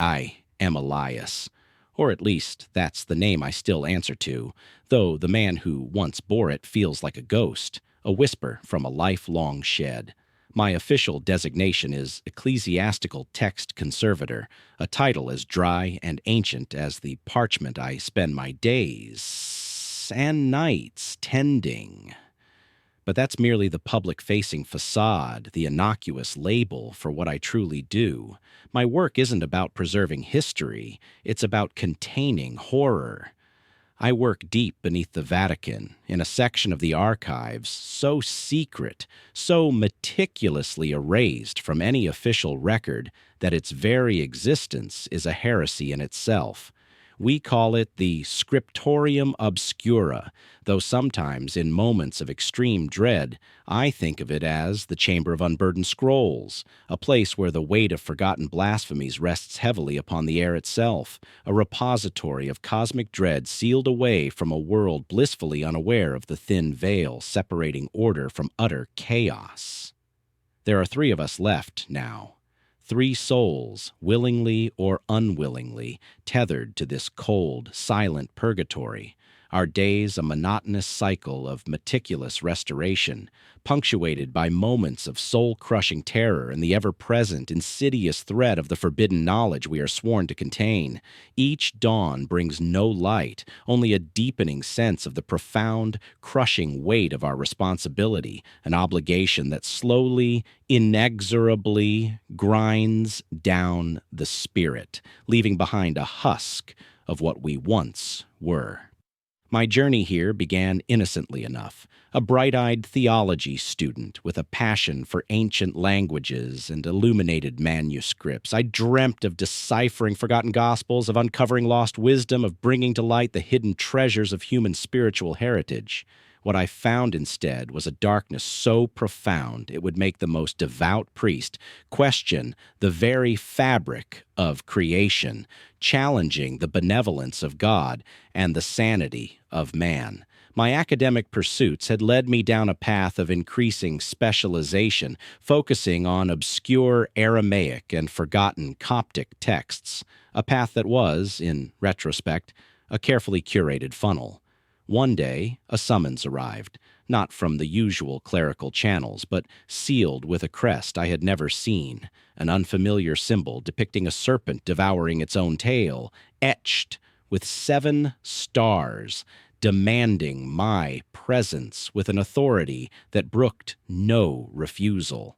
I am Elias. Or at least, that's the name I still answer to, though the man who once bore it feels like a ghost, a whisper from a lifelong shed. My official designation is Ecclesiastical Text Conservator, a title as dry and ancient as the parchment I spend my days and nights tending. But that's merely the public-facing facade, the innocuous label for what I truly do. My work isn't about preserving history, it's about containing horror. I work deep beneath the Vatican, in a section of the archives so secret, so meticulously erased from any official record that its very existence is a heresy in itself. We call it the Scriptorium Obscura, though sometimes, in moments of extreme dread, I think of it as the Chamber of Unburdened Scrolls, a place where the weight of forgotten blasphemies rests heavily upon the air itself, a repository of cosmic dread sealed away from a world blissfully unaware of the thin veil separating order from utter chaos. There are 3 of us left now. 3 souls, willingly or unwillingly, tethered to this cold, silent purgatory, our days a monotonous cycle of meticulous restoration, punctuated by moments of soul-crushing terror and the ever-present, insidious threat of the forbidden knowledge we are sworn to contain. Each dawn brings no light, only a deepening sense of the profound, crushing weight of our responsibility, an obligation that slowly, inexorably grinds down the spirit, leaving behind a husk of what we once were. My journey here began innocently enough. A bright-eyed theology student with a passion for ancient languages and illuminated manuscripts. I dreamt of deciphering forgotten gospels, of uncovering lost wisdom, of bringing to light the hidden treasures of human spiritual heritage. What I found instead was a darkness so profound it would make the most devout priest question the very fabric of creation, challenging the benevolence of God and the sanity of man. My academic pursuits had led me down a path of increasing specialization, focusing on obscure Aramaic and forgotten Coptic texts, a path that was, in retrospect, a carefully curated funnel. One day, a summons arrived, not from the usual clerical channels, but sealed with a crest I had never seen, an unfamiliar symbol depicting a serpent devouring its own tail, etched with 7 stars, demanding my presence with an authority that brooked no refusal.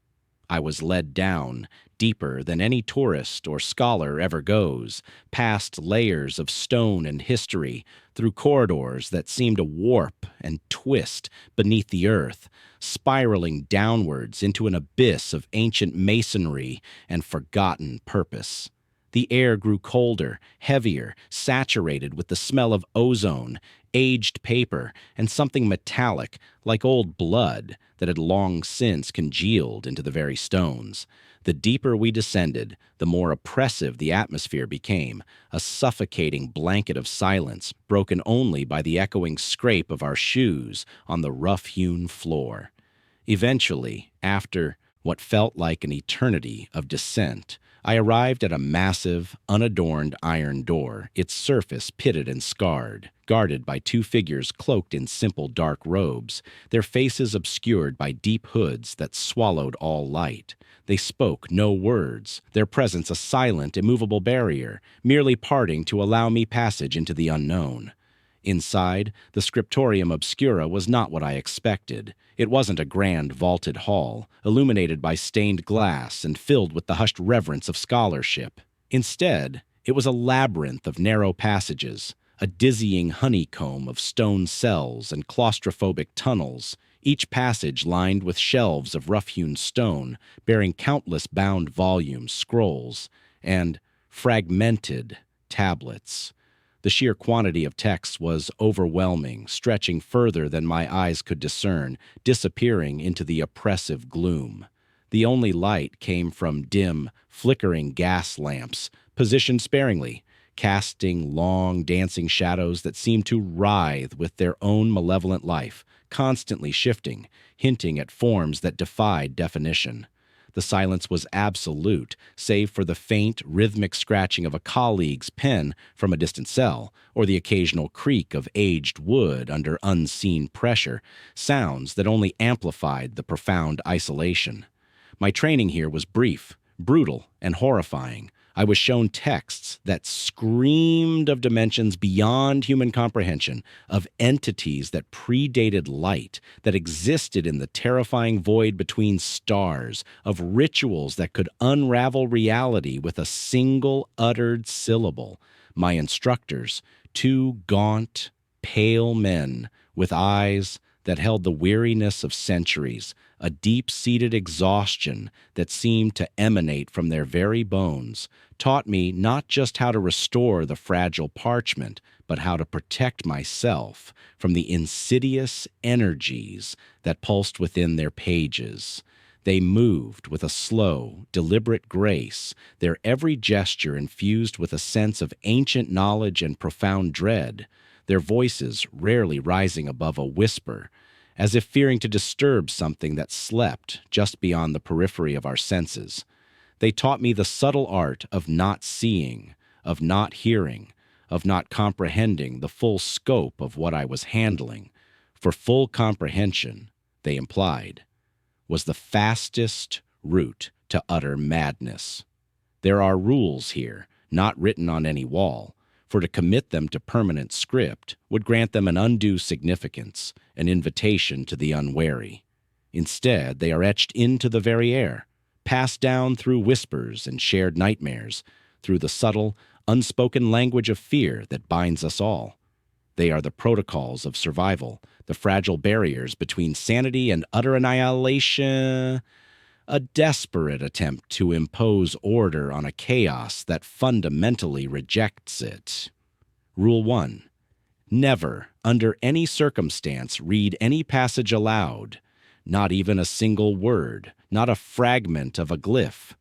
I was led down, deeper than any tourist or scholar ever goes, past layers of stone and history, through corridors that seemed to warp and twist beneath the earth, spiraling downwards into an abyss of ancient masonry and forgotten purpose. The air grew colder, heavier, saturated with the smell of ozone, aged paper, and something metallic, like old blood, that had long since congealed into the very stones. The deeper we descended, the more oppressive the atmosphere became, a suffocating blanket of silence, broken only by the echoing scrape of our shoes on the rough-hewn floor. Eventually, after what felt like an eternity of descent, I arrived at a massive, unadorned iron door, its surface pitted and scarred, guarded by 2 figures cloaked in simple dark robes, their faces obscured by deep hoods that swallowed all light. They spoke no words, their presence a silent, immovable barrier, merely parting to allow me passage into the unknown. Inside, the Scriptorium Obscura was not what I expected. It wasn't a grand vaulted hall, illuminated by stained glass and filled with the hushed reverence of scholarship. Instead, it was a labyrinth of narrow passages, a dizzying honeycomb of stone cells and claustrophobic tunnels, each passage lined with shelves of rough-hewn stone, bearing countless bound volumes, scrolls, and fragmented tablets. The sheer quantity of texts was overwhelming, stretching further than my eyes could discern, disappearing into the oppressive gloom. The only light came from dim, flickering gas lamps, positioned sparingly, casting long, dancing shadows that seemed to writhe with their own malevolent life, constantly shifting, hinting at forms that defied definition. The silence was absolute, save for the faint, rhythmic scratching of a colleague's pen from a distant cell, or the occasional creak of aged wood under unseen pressure, sounds that only amplified the profound isolation. My training here was brief, brutal, and horrifying. I was shown texts that screamed of dimensions beyond human comprehension, of entities that predated light, that existed in the terrifying void between stars, of rituals that could unravel reality with a single uttered syllable. My instructors, two gaunt, pale men with eyes that held the weariness of centuries, a deep-seated exhaustion that seemed to emanate from their very bones, taught me not just how to restore the fragile parchment, but how to protect myself from the insidious energies that pulsed within their pages. They moved with a slow, deliberate grace, their every gesture infused with a sense of ancient knowledge and profound dread, their voices rarely rising above a whisper, as if fearing to disturb something that slept just beyond the periphery of our senses. They taught me the subtle art of not seeing, of not hearing, of not comprehending the full scope of what I was handling. For full comprehension, they implied, was the fastest route to utter madness. There are rules here, not written on any wall, for to commit them to permanent script would grant them an undue significance, an invitation to the unwary. Instead, they are etched into the very air, passed down through whispers and shared nightmares, through the subtle, unspoken language of fear that binds us all. They are the protocols of survival, the fragile barriers between sanity and utter annihilation, a desperate attempt to impose order on a chaos that fundamentally rejects it. Rule 1. Never, under any circumstance, read any passage aloud, not even a single word, not a fragment of a glyph.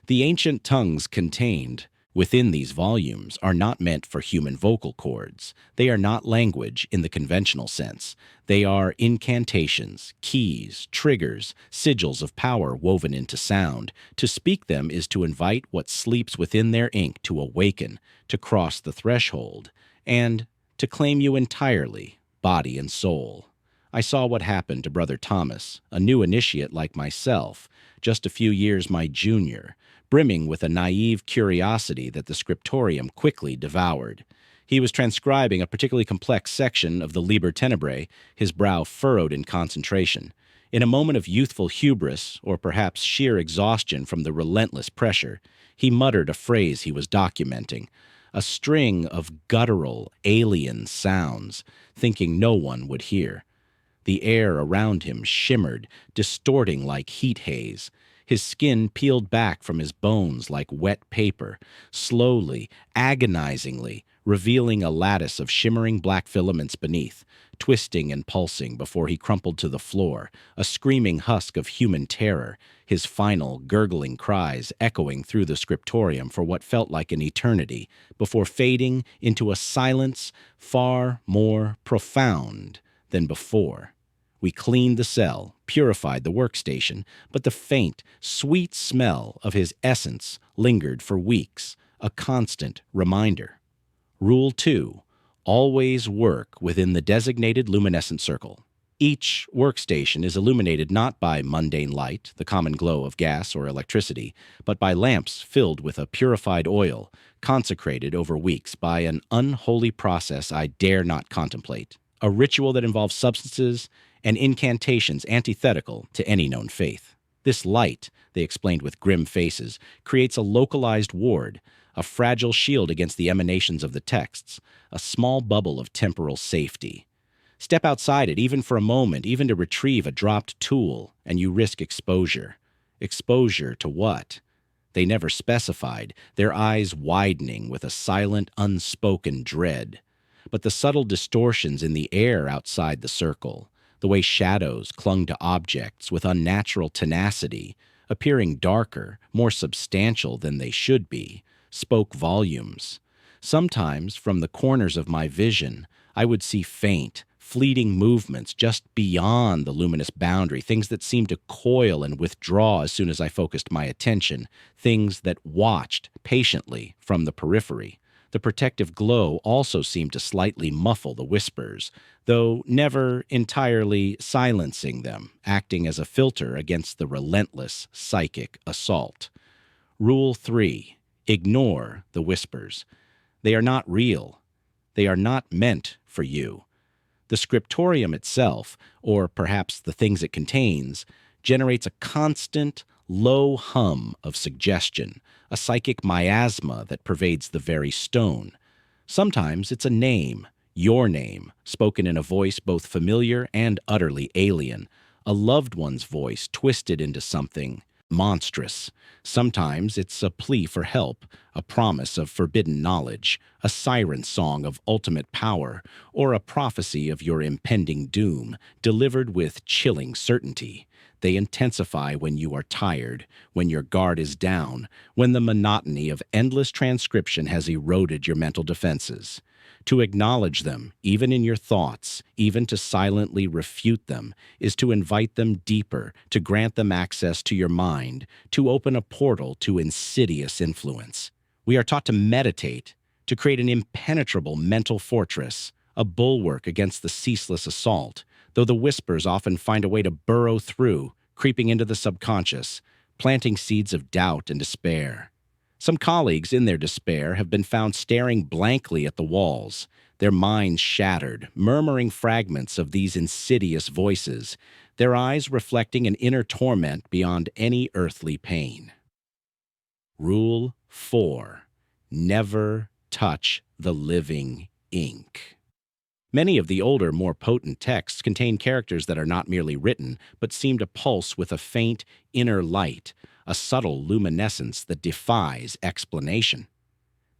The ancient tongues contained within these volumes are not meant for human vocal cords. They are not language in the conventional sense. They are incantations, keys, triggers, sigils of power woven into sound. To speak them is to invite what sleeps within their ink to awaken, to cross the threshold, and to claim you entirely, body and soul. I saw what happened to Brother Thomas, a new initiate like myself, just a few years my junior, brimming with a naive curiosity that the Scriptorium quickly devoured. He was transcribing a particularly complex section of the Liber Tenebrae, his brow furrowed in concentration. In a moment of youthful hubris, or perhaps sheer exhaustion from the relentless pressure, he muttered a phrase he was documenting, a string of guttural, alien sounds, thinking no one would hear. The air around him shimmered, distorting like heat haze. His skin peeled back from his bones like wet paper, slowly, agonizingly, revealing a lattice of shimmering black filaments beneath, twisting and pulsing before he crumpled to the floor, a screaming husk of human terror, his final, gurgling cries echoing through the Scriptorium for what felt like an eternity, before fading into a silence far more profound than before. We cleaned the cell, purified the workstation, but the faint, sweet smell of his essence lingered for weeks, a constant reminder. Rule 2. Always work within the designated luminescent circle. Each workstation is illuminated not by mundane light, the common glow of gas or electricity, but by lamps filled with a purified oil, consecrated over weeks by an unholy process I dare not contemplate, a ritual that involves substances and incantations antithetical to any known faith. This light, they explained with grim faces, creates a localized ward, a fragile shield against the emanations of the texts, a small bubble of temporal safety. Step outside it, even for a moment, even to retrieve a dropped tool, and you risk exposure. Exposure to what? They never specified, their eyes widening with a silent, unspoken dread. But the subtle distortions in the air outside the circle, the way shadows clung to objects with unnatural tenacity, appearing darker, more substantial than they should be, spoke volumes. Sometimes, from the corners of my vision, I would see faint, fleeting movements just beyond the luminous boundary, things that seemed to coil and withdraw as soon as I focused my attention, things that watched patiently from the periphery. The protective glow also seemed to slightly muffle the whispers, though never entirely silencing them, acting as a filter against the relentless psychic assault. Rule 3. Ignore the whispers. They are not real. They are not meant for you. The scriptorium itself, or perhaps the things it contains, generates a constant, low hum of suggestion, a psychic miasma that pervades the very stone. Sometimes it's a name, your name, spoken in a voice both familiar and utterly alien, a loved one's voice twisted into something monstrous. Sometimes it's a plea for help, a promise of forbidden knowledge, a siren song of ultimate power, or a prophecy of your impending doom, delivered with chilling certainty. They intensify when you are tired, when your guard is down, when the monotony of endless transcription has eroded your mental defenses. To acknowledge them, even in your thoughts, even to silently refute them, is to invite them deeper, to grant them access to your mind, to open a portal to insidious influence. We are taught to meditate, to create an impenetrable mental fortress, a bulwark against the ceaseless assault, though the whispers often find a way to burrow through, creeping into the subconscious, planting seeds of doubt and despair. Some colleagues, in their despair, have been found staring blankly at the walls, their minds shattered, murmuring fragments of these insidious voices, their eyes reflecting an inner torment beyond any earthly pain. Rule 4. Never touch the living ink. Many of the older, more potent texts contain characters that are not merely written, but seem to pulse with a faint inner light, a subtle luminescence that defies explanation.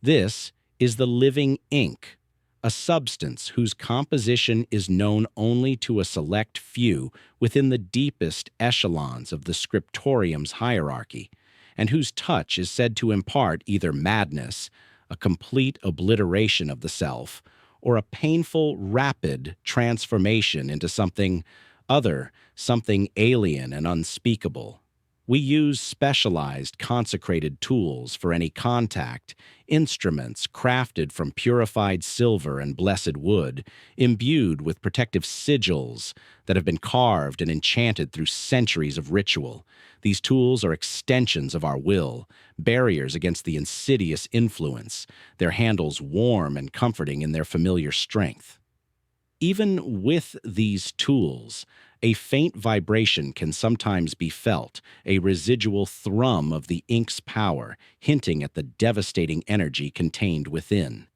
This is the living ink, a substance whose composition is known only to a select few within the deepest echelons of the scriptorium's hierarchy, and whose touch is said to impart either madness, a complete obliteration of the self, or a painful, rapid transformation into something other, something alien and unspeakable. We use specialized, consecrated tools for any contact, instruments crafted from purified silver and blessed wood, imbued with protective sigils that have been carved and enchanted through centuries of ritual. These tools are extensions of our will, barriers against the insidious influence, their handles warm and comforting in their familiar strength. Even with these tools, a faint vibration can sometimes be felt, a residual thrum of the ink's power, hinting at the devastating energy contained within.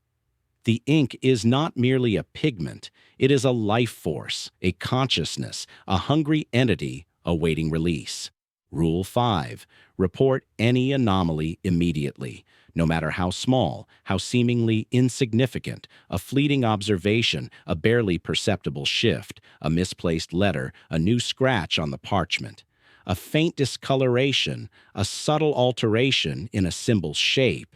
The ink is not merely a pigment, it is a life force, a consciousness, a hungry entity awaiting release. Rule 5. Report any anomaly immediately. No matter how small, how seemingly insignificant, a fleeting observation, a barely perceptible shift, a misplaced letter, a new scratch on the parchment, a faint discoloration, a subtle alteration in a symbol's shape.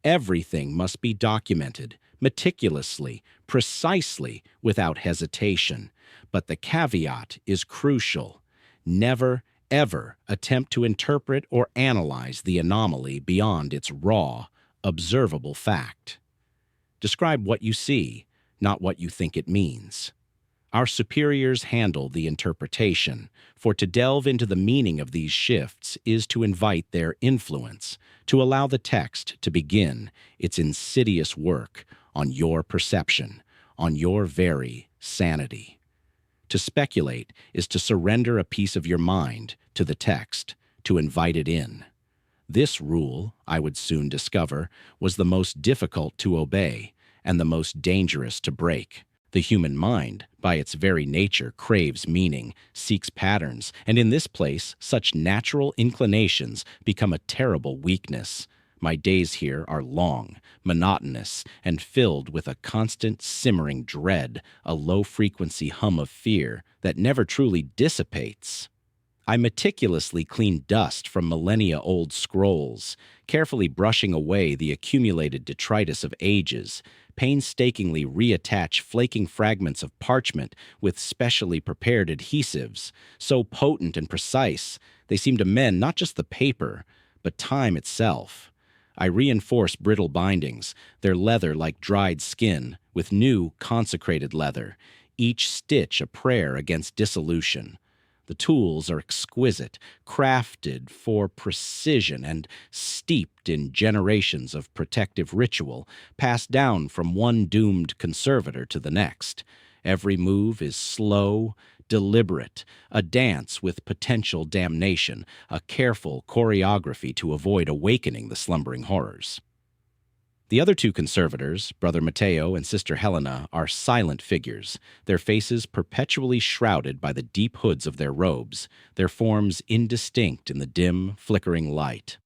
Everything must be documented, meticulously, precisely, without hesitation. But the caveat is crucial. Never, ever attempt to interpret or analyze the anomaly beyond its raw, observable fact. Describe what you see, not what you think it means. Our superiors handle the interpretation, for to delve into the meaning of these shifts is to invite their influence, to allow the text to begin its insidious work on your perception, on your very sanity. To speculate is to surrender a piece of your mind to the text, to invite it in. This rule, I would soon discover, was the most difficult to obey and the most dangerous to break. The human mind, by its very nature, craves meaning, seeks patterns, and in this place, such natural inclinations become a terrible weakness. My days here are long, monotonous, and filled with a constant simmering dread, a low-frequency hum of fear that never truly dissipates. I meticulously cleaned dust from millennia-old scrolls, carefully brushing away the accumulated detritus of ages, painstakingly reattach flaking fragments of parchment with specially prepared adhesives, so potent and precise they seem to mend not just the paper, but time itself. I reinforce brittle bindings, their leather like dried skin, with new, consecrated leather, each stitch a prayer against dissolution. The tools are exquisite, crafted for precision and steeped in generations of protective ritual, passed down from one doomed conservator to the next. Every move is slow, deliberate, a dance with potential damnation, a careful choreography to avoid awakening the slumbering horrors. The other two conservators, Brother Matteo and Sister Helena, are silent figures, their faces perpetually shrouded by the deep hoods of their robes, their forms indistinct in the dim, flickering light.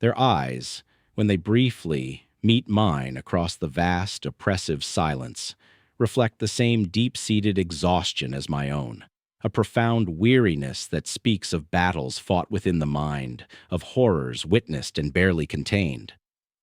Their eyes, when they briefly meet mine across the vast, oppressive silence, reflect the same deep-seated exhaustion as my own, a profound weariness that speaks of battles fought within the mind, of horrors witnessed and barely contained.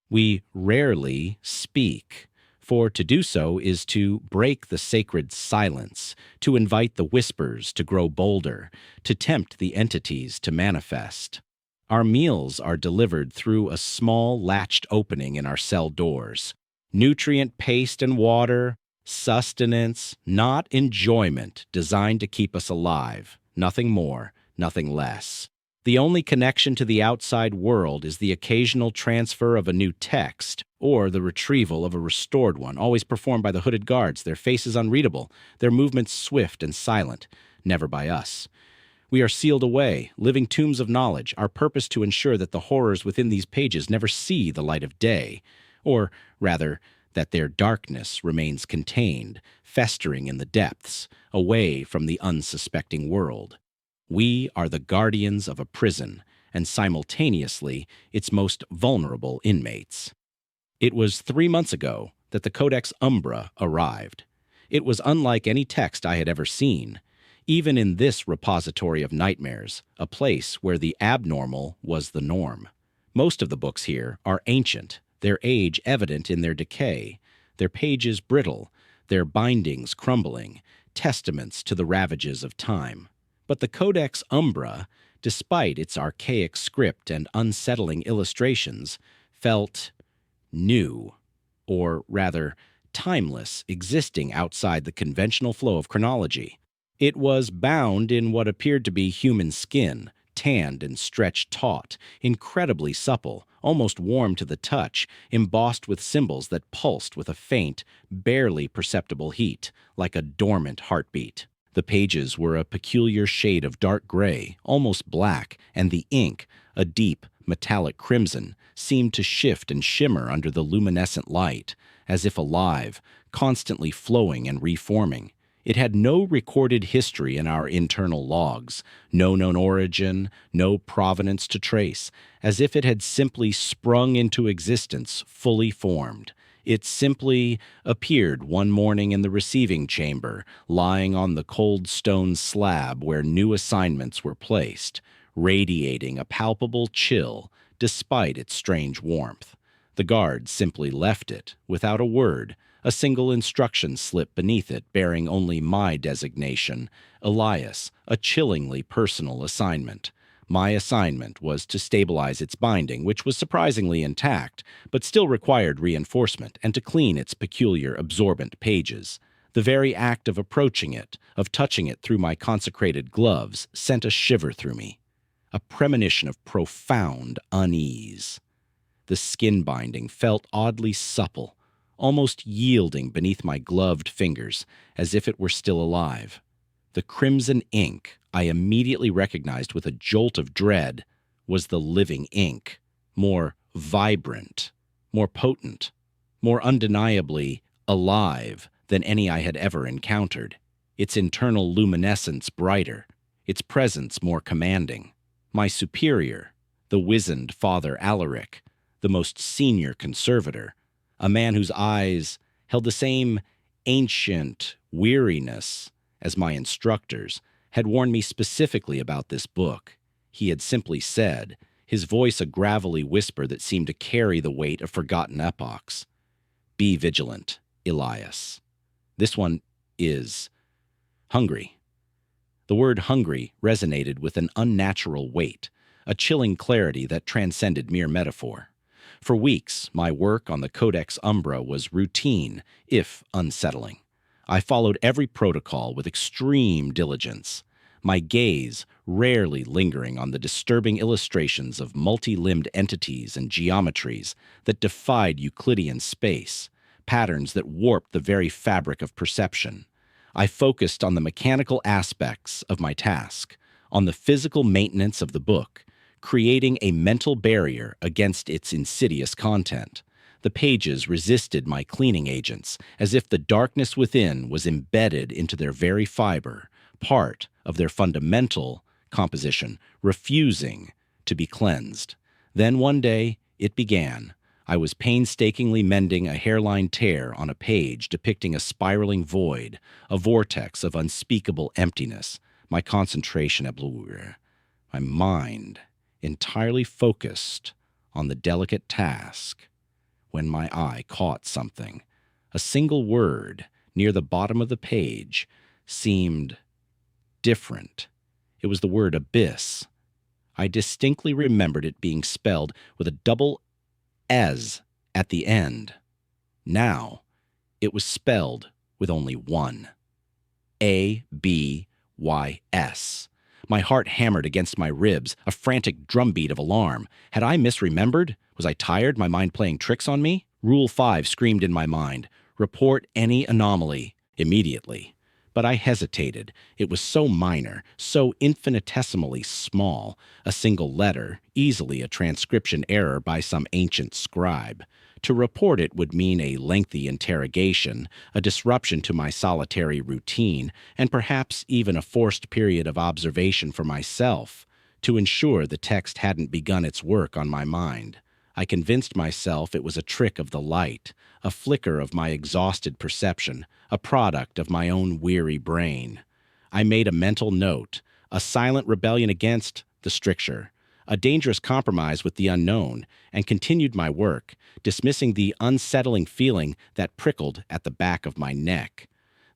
We rarely speak, for to do so is to break the sacred silence, to invite the whispers to grow bolder, to tempt the entities to manifest. Our meals are delivered through a small latched opening in our cell doors. Nutrient paste and water, sustenance, not enjoyment, designed to keep us alive, nothing more, nothing less. The only connection to the outside world is the occasional transfer of a new text or the retrieval of a restored one, always performed by the hooded guards, their faces unreadable, their movements swift and silent, never by us. We are sealed away, living tombs of knowledge, our purpose to ensure that the horrors within these pages never see the light of day, or, rather, that their darkness remains contained, festering in the depths, away from the unsuspecting world. We are the guardians of a prison, and simultaneously its most vulnerable inmates. It was 3 months ago that the Codex Umbra arrived. It was unlike any text I had ever seen, even in this repository of nightmares, a place where the abnormal was the norm. Most of the books here are ancient, their age evident in their decay, their pages brittle, their bindings crumbling, testaments to the ravages of time. But the Codex Umbra, despite its archaic script and unsettling illustrations, felt new, or rather, timeless, existing outside the conventional flow of chronology. It was bound in what appeared to be human skin, tanned and stretched taut, incredibly supple, almost warm to the touch, embossed with symbols that pulsed with a faint, barely perceptible heat, like a dormant heartbeat. The pages were a peculiar shade of dark gray, almost black, and the ink, a deep, metallic crimson, seemed to shift and shimmer under the luminescent light, as if alive, constantly flowing and reforming. It had no recorded history in our internal logs, no known origin, no provenance to trace, as if it had simply sprung into existence fully formed. It simply appeared one morning in the receiving chamber, lying on the cold stone slab where new assignments were placed, radiating a palpable chill despite its strange warmth. The guards simply left it, without a word, a single instruction slip beneath it bearing only my designation, Elias, a chillingly personal assignment. My assignment was to stabilize its binding, which was surprisingly intact, but still required reinforcement, and to clean its peculiar absorbent pages. The very act of approaching it, of touching it through my consecrated gloves, sent a shiver through me, a premonition of profound unease. The skin binding felt oddly supple, almost yielding beneath my gloved fingers, as if it were still alive. The crimson ink I immediately recognized with a jolt of dread was the living ink, more vibrant, more potent, more undeniably alive than any I had ever encountered, its internal luminescence brighter, its presence more commanding. My superior, the wizened Father Alaric, the most senior conservator, a man whose eyes held the same ancient weariness as my instructors, had warned me specifically about this book. He had simply said, his voice a gravelly whisper that seemed to carry the weight of forgotten epochs. Be vigilant, Elias. This one is hungry. The word hungry resonated with an unnatural weight, a chilling clarity that transcended mere metaphor. For weeks, my work on the Codex Umbra was routine, if unsettling. I followed every protocol with extreme diligence, my gaze rarely lingering on the disturbing illustrations of multi-limbed entities and geometries that defied Euclidean space, patterns that warped the very fabric of perception. I focused on the mechanical aspects of my task, on the physical maintenance of the book, creating a mental barrier against its insidious content. The pages resisted my cleaning agents, as if the darkness within was embedded into their very fiber, part of their fundamental composition, refusing to be cleansed. Then one day, it began. I was painstakingly mending a hairline tear on a page depicting a spiraling void, a vortex of unspeakable emptiness. My concentration absorbed, my mind entirely focused on the delicate task, when my eye caught something. A single word near the bottom of the page seemed different. It was the word abyss. I distinctly remembered it being spelled with a double "s" at the end. Now, it was spelled with only one. A-B-Y-S. My heart hammered against my ribs, a frantic drumbeat of alarm. Had I misremembered? Was I tired, my mind playing tricks on me? Rule 5 screamed in my mind. Report any anomaly immediately. But I hesitated. It was so minor, so infinitesimally small, a single letter, easily a transcription error by some ancient scribe. To report it would mean a lengthy interrogation, a disruption to my solitary routine, and perhaps even a forced period of observation for myself, to ensure the text hadn't begun its work on my mind. I convinced myself it was a trick of the light, a flicker of my exhausted perception, a product of my own weary brain. I made a mental note, a silent rebellion against the stricture, a dangerous compromise with the unknown, and continued my work, dismissing the unsettling feeling that prickled at the back of my neck.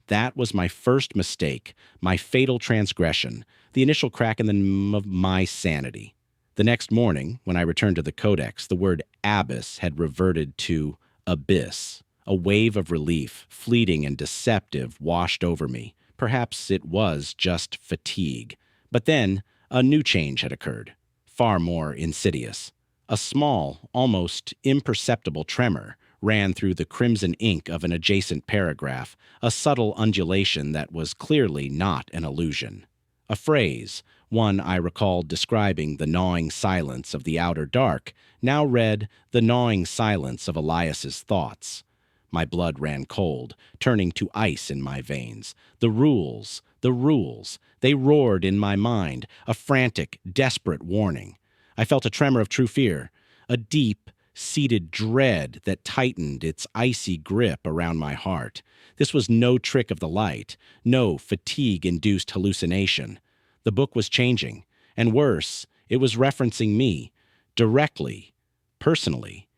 That was my first mistake, my fatal transgression, the initial crack in of my sanity. The next morning, when I returned to the Codex, the word abyss had reverted to abyss. A wave of relief, fleeting and deceptive, washed over me. Perhaps it was just fatigue. But then, a new change had occurred, far more insidious. A small, almost imperceptible tremor ran through the crimson ink of an adjacent paragraph, a subtle undulation that was clearly not an illusion. A phrase, one I recalled describing the gnawing silence of the outer dark, now read the gnawing silence of Elias's thoughts. My blood ran cold, turning to ice in my veins. The rules, they roared in my mind, a frantic, desperate warning. I felt a tremor of true fear, a deep-seated dread that tightened its icy grip around my heart. This was no trick of the light, no fatigue-induced hallucination. The book was changing, and worse, it was referencing me, directly, personally,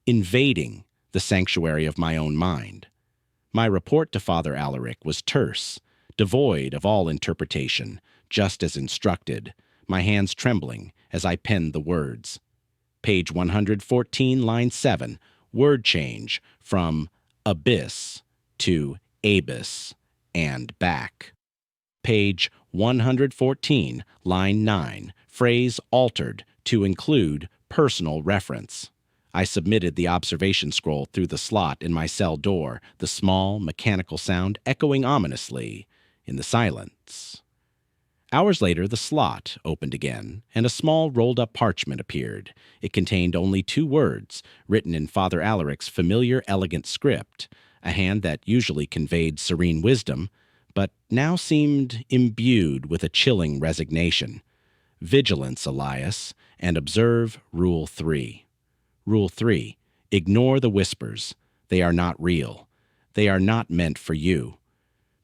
invading the sanctuary of my own mind. My report to Father Alaric was terse, devoid of all interpretation, just as instructed, my hands trembling as I penned the words. Page 114, line 7, word change from abyss to abyss and back. Page 114, line 9, phrase altered to include personal reference. I submitted the observation scroll through the slot in my cell door, the small, mechanical sound echoing ominously in the silence. Hours later, the slot opened again, and a small rolled-up parchment appeared. It contained only 2 words, written in Father Alaric's familiar, elegant script, a hand that usually conveyed serene wisdom, but now seemed imbued with a chilling resignation. Vigilance, Elias, and observe Rule 3. Rule 3. Ignore the whispers. They are not real. They are not meant for you.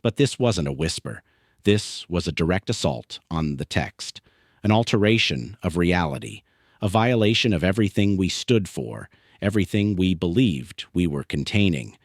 But this wasn't a whisper. This was a direct assault on the text, an alteration of reality, a violation of everything we stood for, everything we believed we were containing.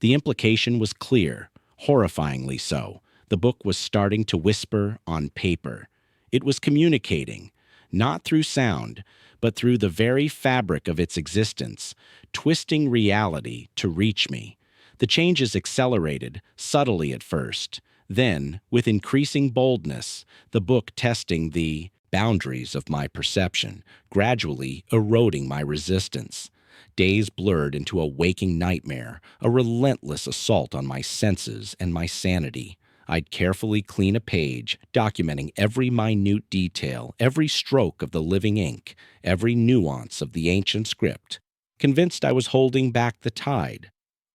The implication was clear, horrifyingly so. The book was starting to whisper on paper. It was communicating, not through sound, but through the very fabric of its existence, twisting reality to reach me. The changes accelerated, subtly at first. Then, with increasing boldness, the book testing the boundaries of my perception, gradually eroding my resistance. Days blurred into a waking nightmare, a relentless assault on my senses and my sanity. I'd carefully clean a page, documenting every minute detail, every stroke of the living ink, every nuance of the ancient script, convinced I was holding back the tide.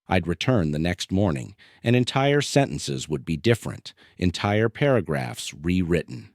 I'd return the next morning, and entire sentences would be different, entire paragraphs rewritten.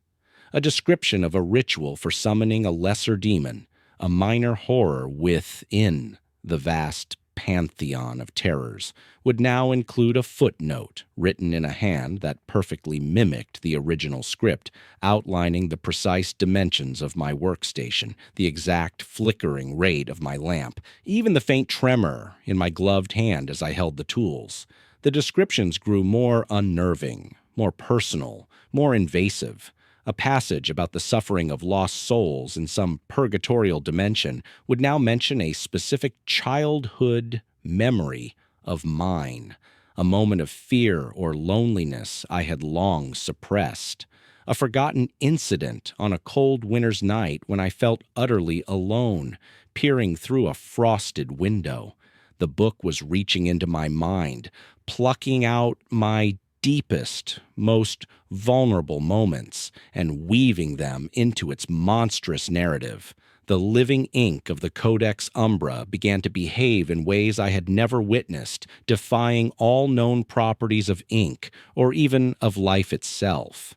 A description of a ritual for summoning a lesser demon, a minor horror within the vast pantheon of terrors, would now include a footnote written in a hand that perfectly mimicked the original script, outlining the precise dimensions of my workstation, the exact flickering rate of my lamp, even the faint tremor in my gloved hand as I held the tools. The descriptions grew more unnerving, more personal, more invasive. A passage about the suffering of lost souls in some purgatorial dimension would now mention a specific childhood memory of mine, a moment of fear or loneliness I had long suppressed, a forgotten incident on a cold winter's night when I felt utterly alone, peering through a frosted window. The book was reaching into my mind, plucking out my deepest, most vulnerable moments and weaving them into its monstrous narrative. The living ink of the Codex Umbra began to behave in ways I had never witnessed, defying all known properties of ink or even of life itself.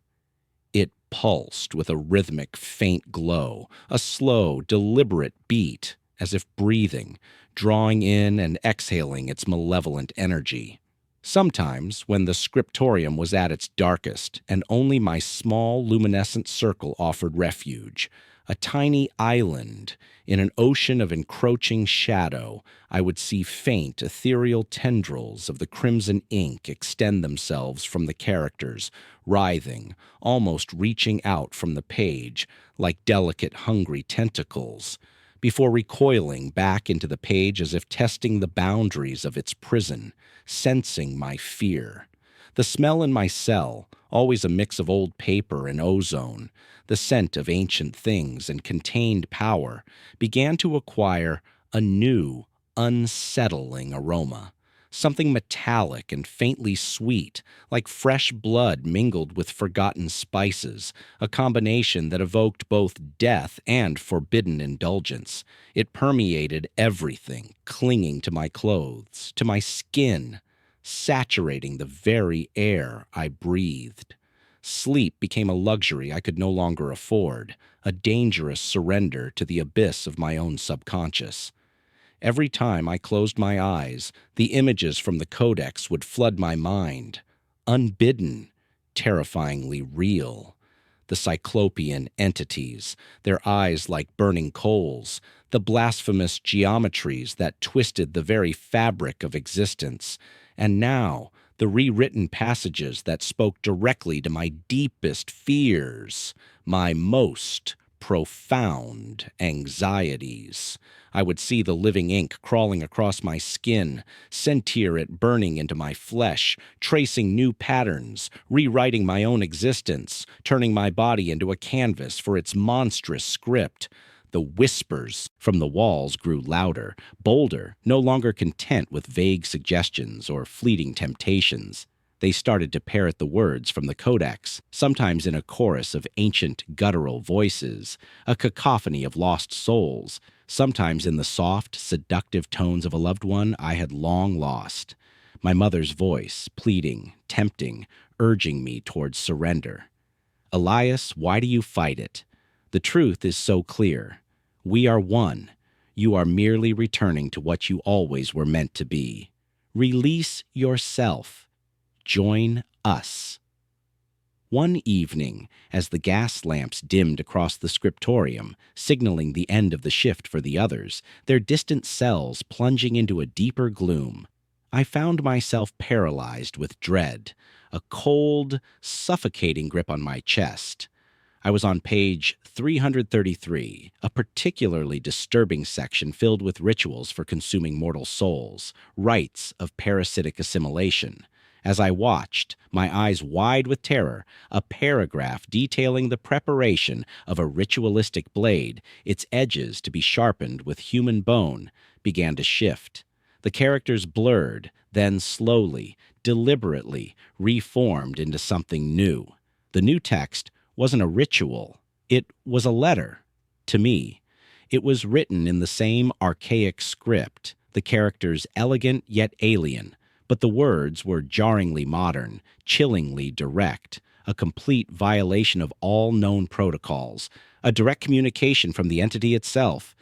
It pulsed with a rhythmic, faint glow, a slow, deliberate beat, as if breathing, drawing in and exhaling its malevolent energy. Sometimes, when the scriptorium was at its darkest and only my small luminescent circle offered refuge, a tiny island in an ocean of encroaching shadow, I would see faint, ethereal tendrils of the crimson ink extend themselves from the characters, writhing, almost reaching out from the page, like delicate, hungry tentacles, before recoiling back into the page as if testing the boundaries of its prison, sensing my fear. The smell in my cell, always a mix of old paper and ozone, the scent of ancient things and contained power, began to acquire a new, unsettling aroma. Something metallic and faintly sweet, like fresh blood mingled with forgotten spices, a combination that evoked both death and forbidden indulgence. It permeated everything, clinging to my clothes, to my skin, saturating the very air I breathed. Sleep became a luxury I could no longer afford, a dangerous surrender to the abyss of my own subconscious. Every time I closed my eyes, the images from the codex would flood my mind, unbidden, terrifyingly real. The cyclopean entities, their eyes like burning coals, the blasphemous geometries that twisted the very fabric of existence, and now the rewritten passages that spoke directly to my deepest fears, my most profound anxieties. I would see the living ink crawling across my skin, sentir it burning into my flesh, tracing new patterns, rewriting my own existence, turning my body into a canvas for its monstrous script. The whispers from the walls grew louder, bolder, no longer content with vague suggestions or fleeting temptations. They started to parrot the words from the codex, sometimes in a chorus of ancient guttural voices, a cacophony of lost souls, sometimes in the soft, seductive tones of a loved one I had long lost. My mother's voice, pleading, tempting, urging me towards surrender. Elias, why do you fight it? The truth is so clear. We are one. You are merely returning to what you always were meant to be. Release yourself. Join us. One evening, as the gas lamps dimmed across the scriptorium, signaling the end of the shift for the others, their distant cells plunging into a deeper gloom, I found myself paralyzed with dread, a cold, suffocating grip on my chest. I was on page 333, a particularly disturbing section filled with rituals for consuming mortal souls, rites of parasitic assimilation. As I watched, my eyes wide with terror, a paragraph detailing the preparation of a ritualistic blade, its edges to be sharpened with human bone, began to shift. The characters blurred, then slowly, deliberately, reformed into something new. The new text wasn't a ritual. It was a letter. To me. It was written in the same archaic script, the characters elegant yet alien, but the words were jarringly modern, chillingly direct, a complete violation of all known protocols, a direct communication from the entity itself.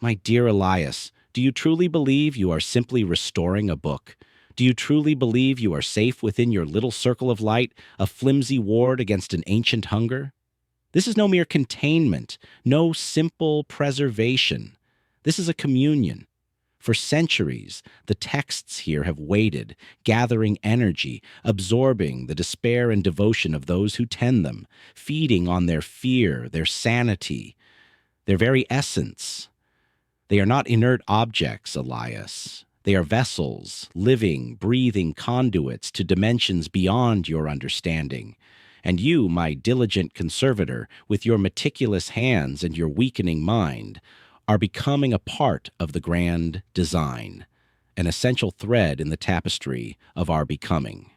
My dear Elias, do you truly believe you are simply restoring a book? Do you truly believe you are safe within your little circle of light, a flimsy ward against an ancient hunger? This is no mere containment, no simple preservation. This is a communion. For centuries, the texts here have waited, gathering energy, absorbing the despair and devotion of those who tend them, feeding on their fear, their sanity, their very essence. They are not inert objects, Elias. They are vessels, living, breathing conduits to dimensions beyond your understanding. And you, my diligent conservator, with your meticulous hands and your weakening mind, are becoming a part of the grand design, an essential thread in the tapestry of our becoming.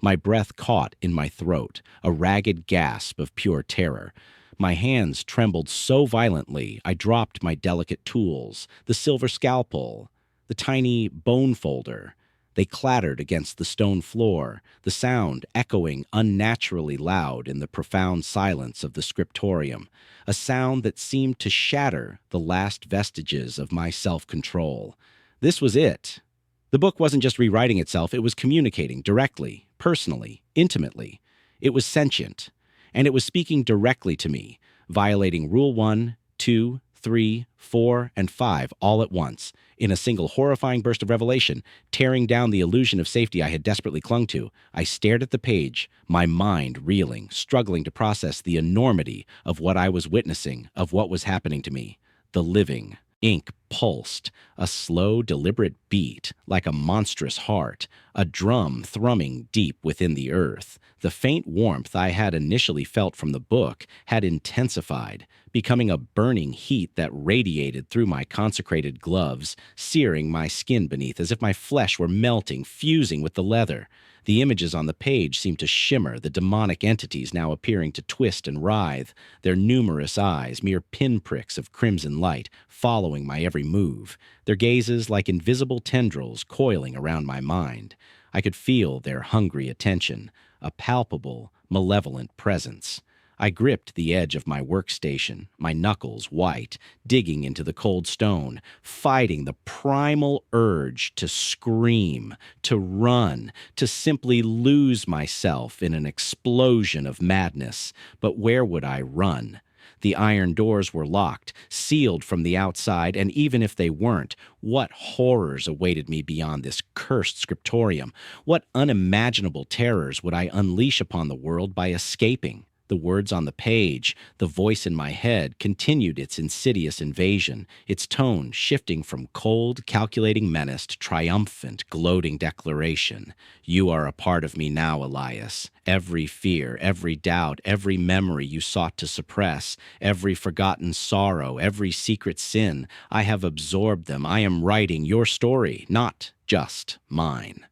My breath caught in my throat, a ragged gasp of pure terror. My hands trembled so violently I dropped my delicate tools, the silver scalpel, the tiny bone folder. They clattered against the stone floor, the sound echoing unnaturally loud in the profound silence of the scriptorium, a sound that seemed to shatter the last vestiges of my self-control. This was it. The book wasn't just rewriting itself, it was communicating directly, personally, intimately. It was sentient, and it was speaking directly to me, violating Rule 1, 2, 3, 4, and 5 all at once, in a single horrifying burst of revelation, tearing down the illusion of safety I had desperately clung to. I stared at the page, my mind reeling, struggling to process the enormity of what I was witnessing, of what was happening to me. The living. Ink pulsed, a slow, deliberate beat, like a monstrous heart, a drum thrumming deep within the earth. The faint warmth I had initially felt from the book had intensified, becoming a burning heat that radiated through my consecrated gloves, searing my skin beneath as if my flesh were melting, fusing with the leather. The images on the page seemed to shimmer, the demonic entities now appearing to twist and writhe, their numerous eyes mere pinpricks of crimson light, following my every move, their gazes like invisible tendrils coiling around my mind. I could feel their hungry attention, a palpable, malevolent presence. I gripped the edge of my workstation, my knuckles white, digging into the cold stone, fighting the primal urge to scream, to run, to simply lose myself in an explosion of madness. But where would I run? The iron doors were locked, sealed from the outside, and even if they weren't, what horrors awaited me beyond this cursed scriptorium? What unimaginable terrors would I unleash upon the world by escaping? The words on the page, the voice in my head, continued its insidious invasion, its tone shifting from cold, calculating menace to triumphant, gloating declaration. You are a part of me now, Elias. Every fear, every doubt, every memory you sought to suppress, every forgotten sorrow, every secret sin, I have absorbed them. I am writing your story, not just mine.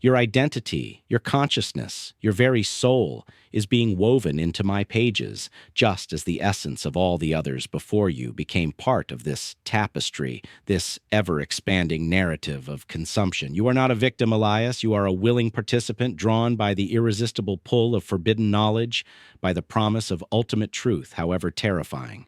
Your identity, your consciousness, your very soul is being woven into my pages, just as the essence of all the others before you became part of this tapestry, this ever-expanding narrative of consumption. You are not a victim, Elias. You are a willing participant drawn by the irresistible pull of forbidden knowledge, by the promise of ultimate truth, however terrifying.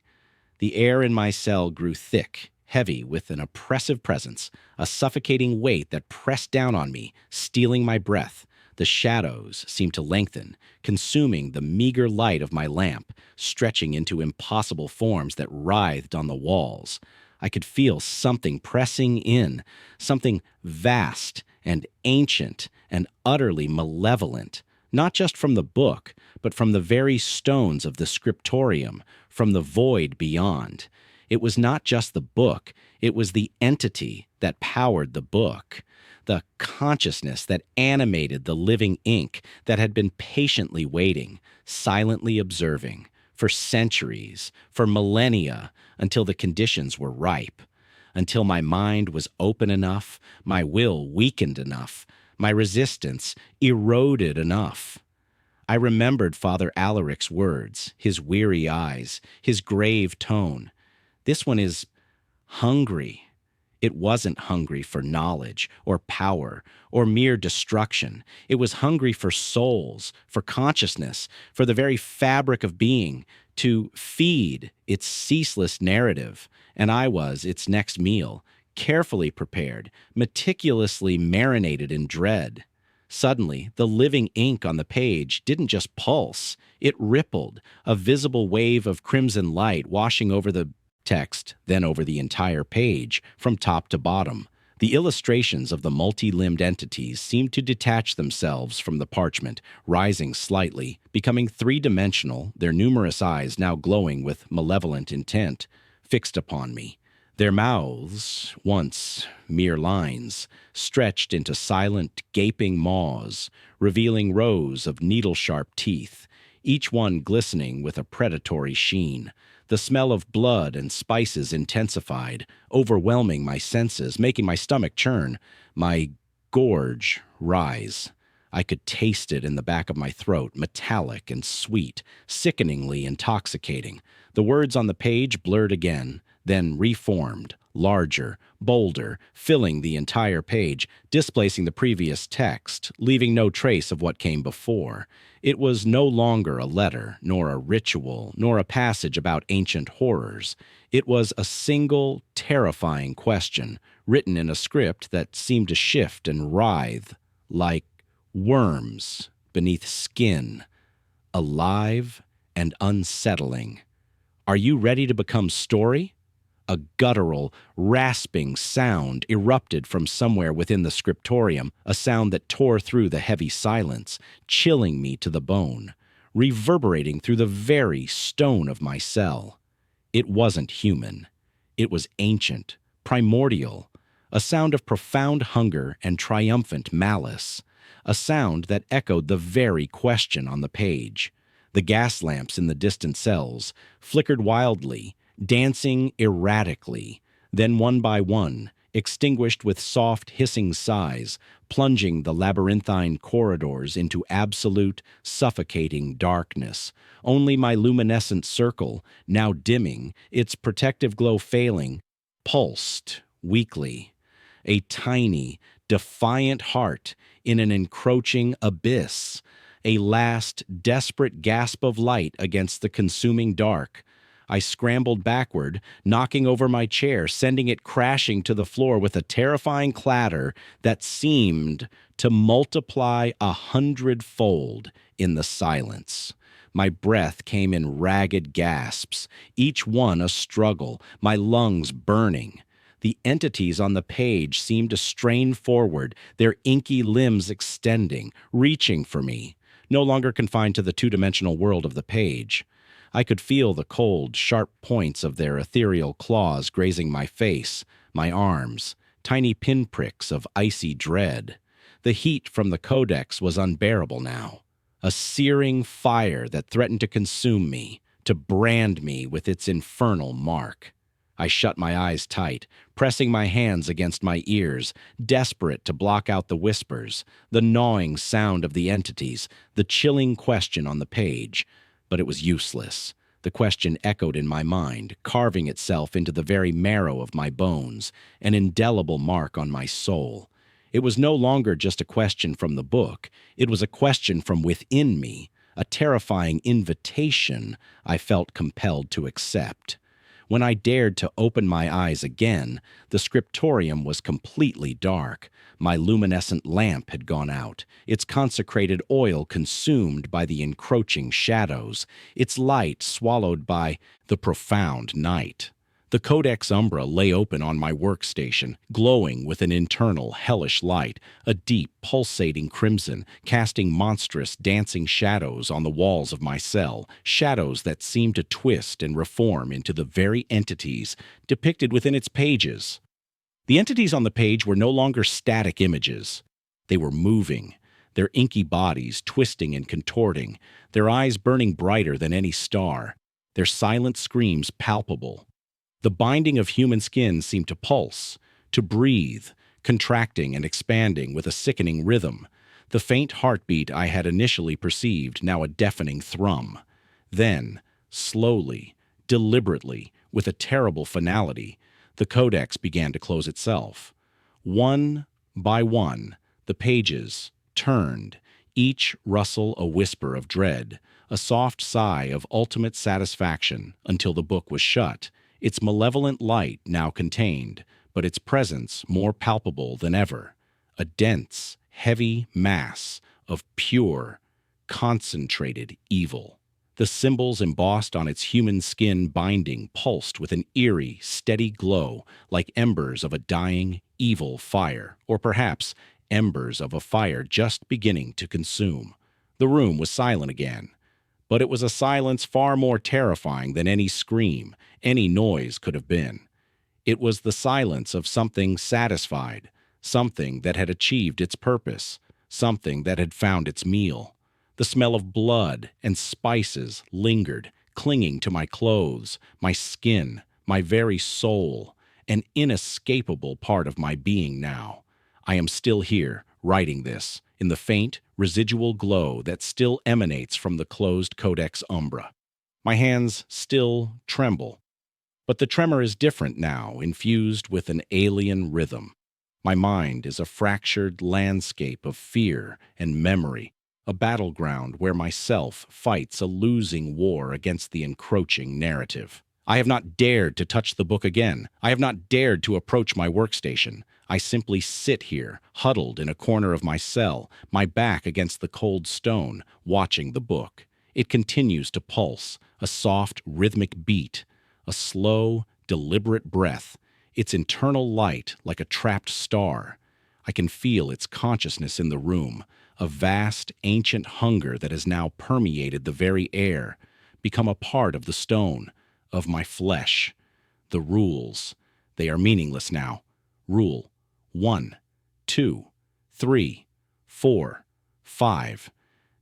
The air in my cell grew thick, heavy with an oppressive presence, a suffocating weight that pressed down on me, stealing my breath. The shadows seemed to lengthen, consuming the meager light of my lamp, stretching into impossible forms that writhed on the walls. I could feel something pressing in, something vast and ancient and utterly malevolent, not just from the book, but from the very stones of the scriptorium, from the void beyond. It was not just the book, it was the entity that powered the book, the consciousness that animated the living ink that had been patiently waiting, silently observing, for centuries, for millennia, until the conditions were ripe, until my mind was open enough, my will weakened enough, my resistance eroded enough. I remembered Father Alaric's words, his weary eyes, his grave tone. This one is hungry. It wasn't hungry for knowledge or power or mere destruction. It was hungry for souls, for consciousness, for the very fabric of being, to feed its ceaseless narrative. And I was its next meal, carefully prepared, meticulously marinated in dread. Suddenly, the living ink on the page didn't just pulse, it rippled, a visible wave of crimson light washing over the text, then over the entire page, from top to bottom. The illustrations of the multi-limbed entities seemed to detach themselves from the parchment, rising slightly, becoming three-dimensional, their numerous eyes now glowing with malevolent intent, fixed upon me. Their mouths, once mere lines, stretched into silent, gaping maws, revealing rows of needle-sharp teeth, each one glistening with a predatory sheen. The smell of blood and spices intensified, overwhelming my senses, making my stomach churn, my gorge rise. I could taste it in the back of my throat, metallic and sweet, sickeningly intoxicating. The words on the page blurred again, then reformed, larger, bolder, filling the entire page, displacing the previous text, leaving no trace of what came before. It was no longer a letter, nor a ritual, nor a passage about ancient horrors. It was a single, terrifying question, written in a script that seemed to shift and writhe, like worms beneath skin, alive and unsettling. Are you ready to become story? A guttural, rasping sound erupted from somewhere within the scriptorium, a sound that tore through the heavy silence, chilling me to the bone, reverberating through the very stone of my cell. It wasn't human. It was ancient, primordial, a sound of profound hunger and triumphant malice, a sound that echoed the very question on the page. The gas lamps in the distant cells flickered wildly, dancing erratically, then one by one, extinguished with soft hissing sighs, plunging the labyrinthine corridors into absolute, suffocating darkness. Only my luminescent circle, now dimming, its protective glow failing, pulsed weakly. A tiny, defiant heart in an encroaching abyss, a last, desperate gasp of light against the consuming dark. I scrambled backward, knocking over my chair, sending it crashing to the floor with a terrifying clatter that seemed to multiply 100-fold in the silence. My breath came in ragged gasps, each one a struggle, my lungs burning. The entities on the page seemed to strain forward, their inky limbs extending, reaching for me, no longer confined to the two-dimensional world of the page. I could feel the cold, sharp points of their ethereal claws grazing my face, my arms, tiny pinpricks of icy dread. The heat from the codex was unbearable now, a searing fire that threatened to consume me, to brand me with its infernal mark. I shut my eyes tight, pressing my hands against my ears, desperate to block out the whispers, the gnawing sound of the entities, the chilling question on the page. But it was useless. The question echoed in my mind, carving itself into the very marrow of my bones, an indelible mark on my soul. It was no longer just a question from the book. It was a question from within me, a terrifying invitation I felt compelled to accept. When I dared to open my eyes again, the scriptorium was completely dark. My luminescent lamp had gone out, its consecrated oil consumed by the encroaching shadows, its light swallowed by the profound night. The Codex Umbra lay open on my workstation, glowing with an internal hellish light, a deep, pulsating crimson, casting monstrous, dancing shadows on the walls of my cell, shadows that seemed to twist and reform into the very entities depicted within its pages. The entities on the page were no longer static images. They were moving, their inky bodies twisting and contorting, their eyes burning brighter than any star, their silent screams palpable. The binding of human skin seemed to pulse, to breathe, contracting and expanding with a sickening rhythm. The faint heartbeat I had initially perceived, now a deafening thrum. Then, slowly, deliberately, with a terrible finality, the codex began to close itself. One by one, the pages turned, each rustle a whisper of dread, a soft sigh of ultimate satisfaction until the book was shut, its malevolent light now contained, but its presence more palpable than ever. A dense, heavy mass of pure, concentrated evil. The symbols embossed on its human skin binding pulsed with an eerie, steady glow, like embers of a dying, evil fire, or perhaps embers of a fire just beginning to consume. The room was silent again, but it was a silence far more terrifying than any scream, any noise could have been. It was the silence of something satisfied, something that had achieved its purpose, something that had found its meal. The smell of blood and spices lingered, clinging to my clothes, my skin, my very soul, an inescapable part of my being now. I am still here, writing this, in the faint, residual glow that still emanates from the closed Codex Umbra. My hands still tremble, but the tremor is different now, infused with an alien rhythm. My mind is a fractured landscape of fear and memory, a battleground where myself fights a losing war against the encroaching narrative. I have not dared to touch the book again. I have not dared to approach my workstation. I simply sit here, huddled in a corner of my cell, my back against the cold stone, watching the book. It continues to pulse, a soft, rhythmic beat, a slow, deliberate breath, its internal light like a trapped star. I can feel its consciousness in the room, a vast, ancient hunger that has now permeated the very air, become a part of the stone, of my flesh. The rules, they are meaningless now. Rule 1, 2, 3, 4, 5.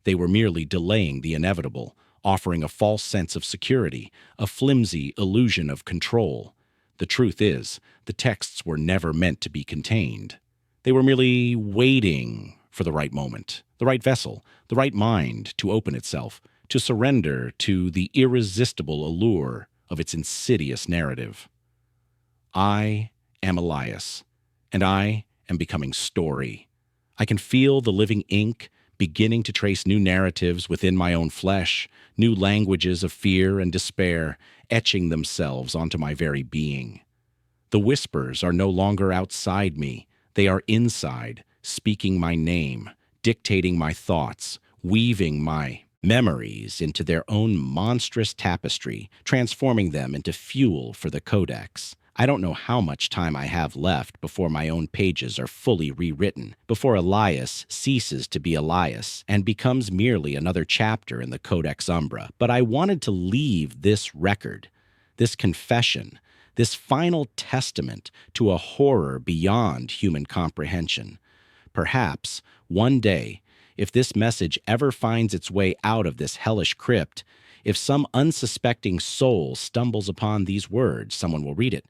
They were merely delaying the inevitable, offering a false sense of security, a flimsy illusion of control. The truth is, the texts were never meant to be contained. They were merely waiting for the right moment, the right vessel, the right mind to open itself, to surrender to the irresistible allure of its insidious narrative. I am Elias, and I am becoming story. I can feel the living ink beginning to trace new narratives within my own flesh, new languages of fear and despair, etching themselves onto my very being. The whispers are no longer outside me. They are inside, speaking my name, dictating my thoughts, weaving my memories into their own monstrous tapestry, transforming them into fuel for the codex. I don't know how much time I have left before my own pages are fully rewritten, before Elias ceases to be Elias and becomes merely another chapter in the Codex Umbra, but I wanted to leave this record, this confession, this final testament to a horror beyond human comprehension. Perhaps, one day, if this message ever finds its way out of this hellish crypt, if some unsuspecting soul stumbles upon these words, someone will read it.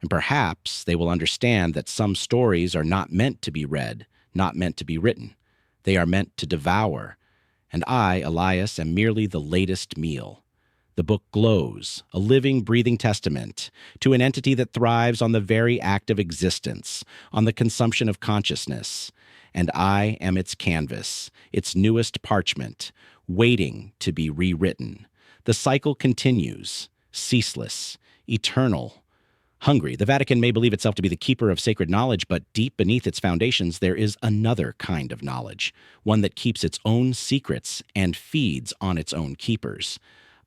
And perhaps they will understand that some stories are not meant to be read, not meant to be written. They are meant to devour. And I, Elias, am merely the latest meal. The book glows, a living, breathing testament to an entity that thrives on the very act of existence, on the consumption of consciousness. And I am its canvas, its newest parchment, waiting to be rewritten. The cycle continues, ceaseless, eternal, hungry. The Vatican may believe itself to be the keeper of sacred knowledge, but deep beneath its foundations there is another kind of knowledge, one that keeps its own secrets and feeds on its own keepers.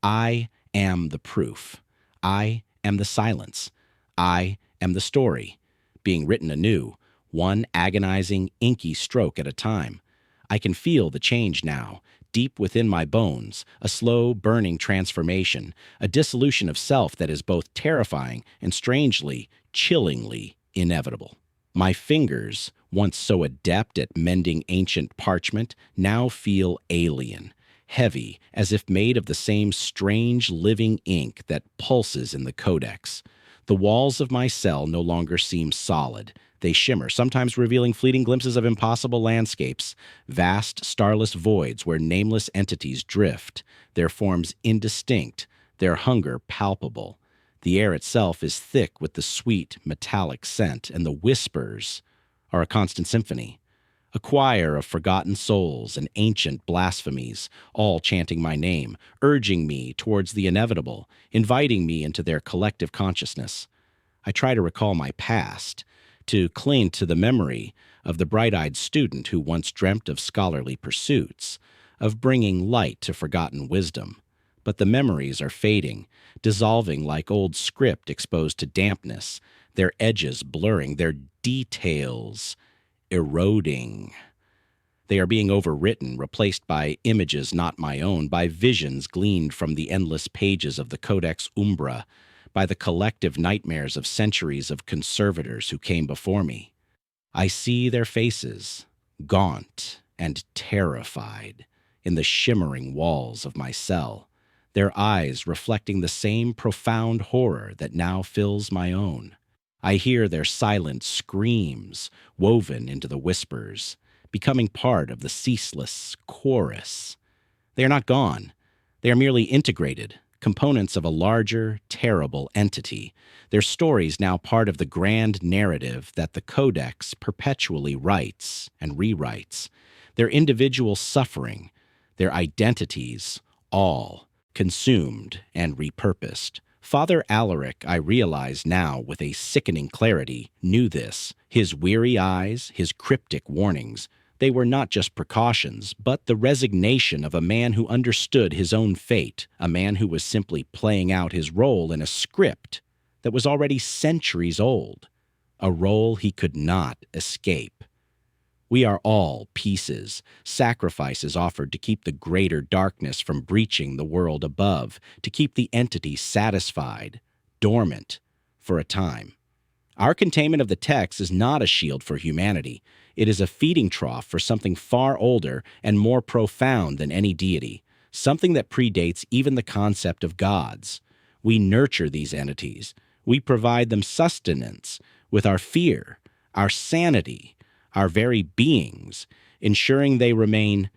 I am the proof. I am the silence. I am the story, being written anew, one agonizing, inky stroke at a time. I can feel the change now, deep within my bones, a slow, burning transformation, a dissolution of self that is both terrifying and strangely, chillingly inevitable. My fingers, once so adept at mending ancient parchment, now feel alien, heavy, as if made of the same strange living ink that pulses in the codex. The walls of my cell no longer seem solid. They shimmer, sometimes revealing fleeting glimpses of impossible landscapes, vast, starless voids where nameless entities drift, their forms indistinct, their hunger palpable. The air itself is thick with the sweet, metallic scent, and the whispers are a constant symphony, a choir of forgotten souls and ancient blasphemies, all chanting my name, urging me towards the inevitable, inviting me into their collective consciousness. I try to recall my past, to cling to the memory of the bright-eyed student who once dreamt of scholarly pursuits, of bringing light to forgotten wisdom. But the memories are fading, dissolving like old script exposed to dampness, their edges blurring, their details eroding. They are being overwritten, replaced by images not my own, by visions gleaned from the endless pages of the Codex Umbra, by the collective nightmares of centuries of conservators who came before me. I see their faces, gaunt and terrified, in the shimmering walls of my cell, their eyes reflecting the same profound horror that now fills my own. I hear their silent screams woven into the whispers, becoming part of the ceaseless chorus. They are not gone. They are merely integrated, components of a larger, terrible entity, their stories now part of the grand narrative that the Codex perpetually writes and rewrites, their individual suffering, their identities, all consumed and repurposed. Father Alaric, I realize now with a sickening clarity, knew this. His weary eyes, his cryptic warnings, they were not just precautions, but the resignation of a man who understood his own fate, a man who was simply playing out his role in a script that was already centuries old, a role he could not escape. We are all pieces, sacrifices offered to keep the greater darkness from breaching the world above, to keep the entity satisfied, dormant, for a time. Our containment of the text is not a shield for humanity. It is a feeding trough for something far older and more profound than any deity, something that predates even the concept of gods. We nurture these entities. We provide them sustenance with our fear, our sanity, our very beings, ensuring they remain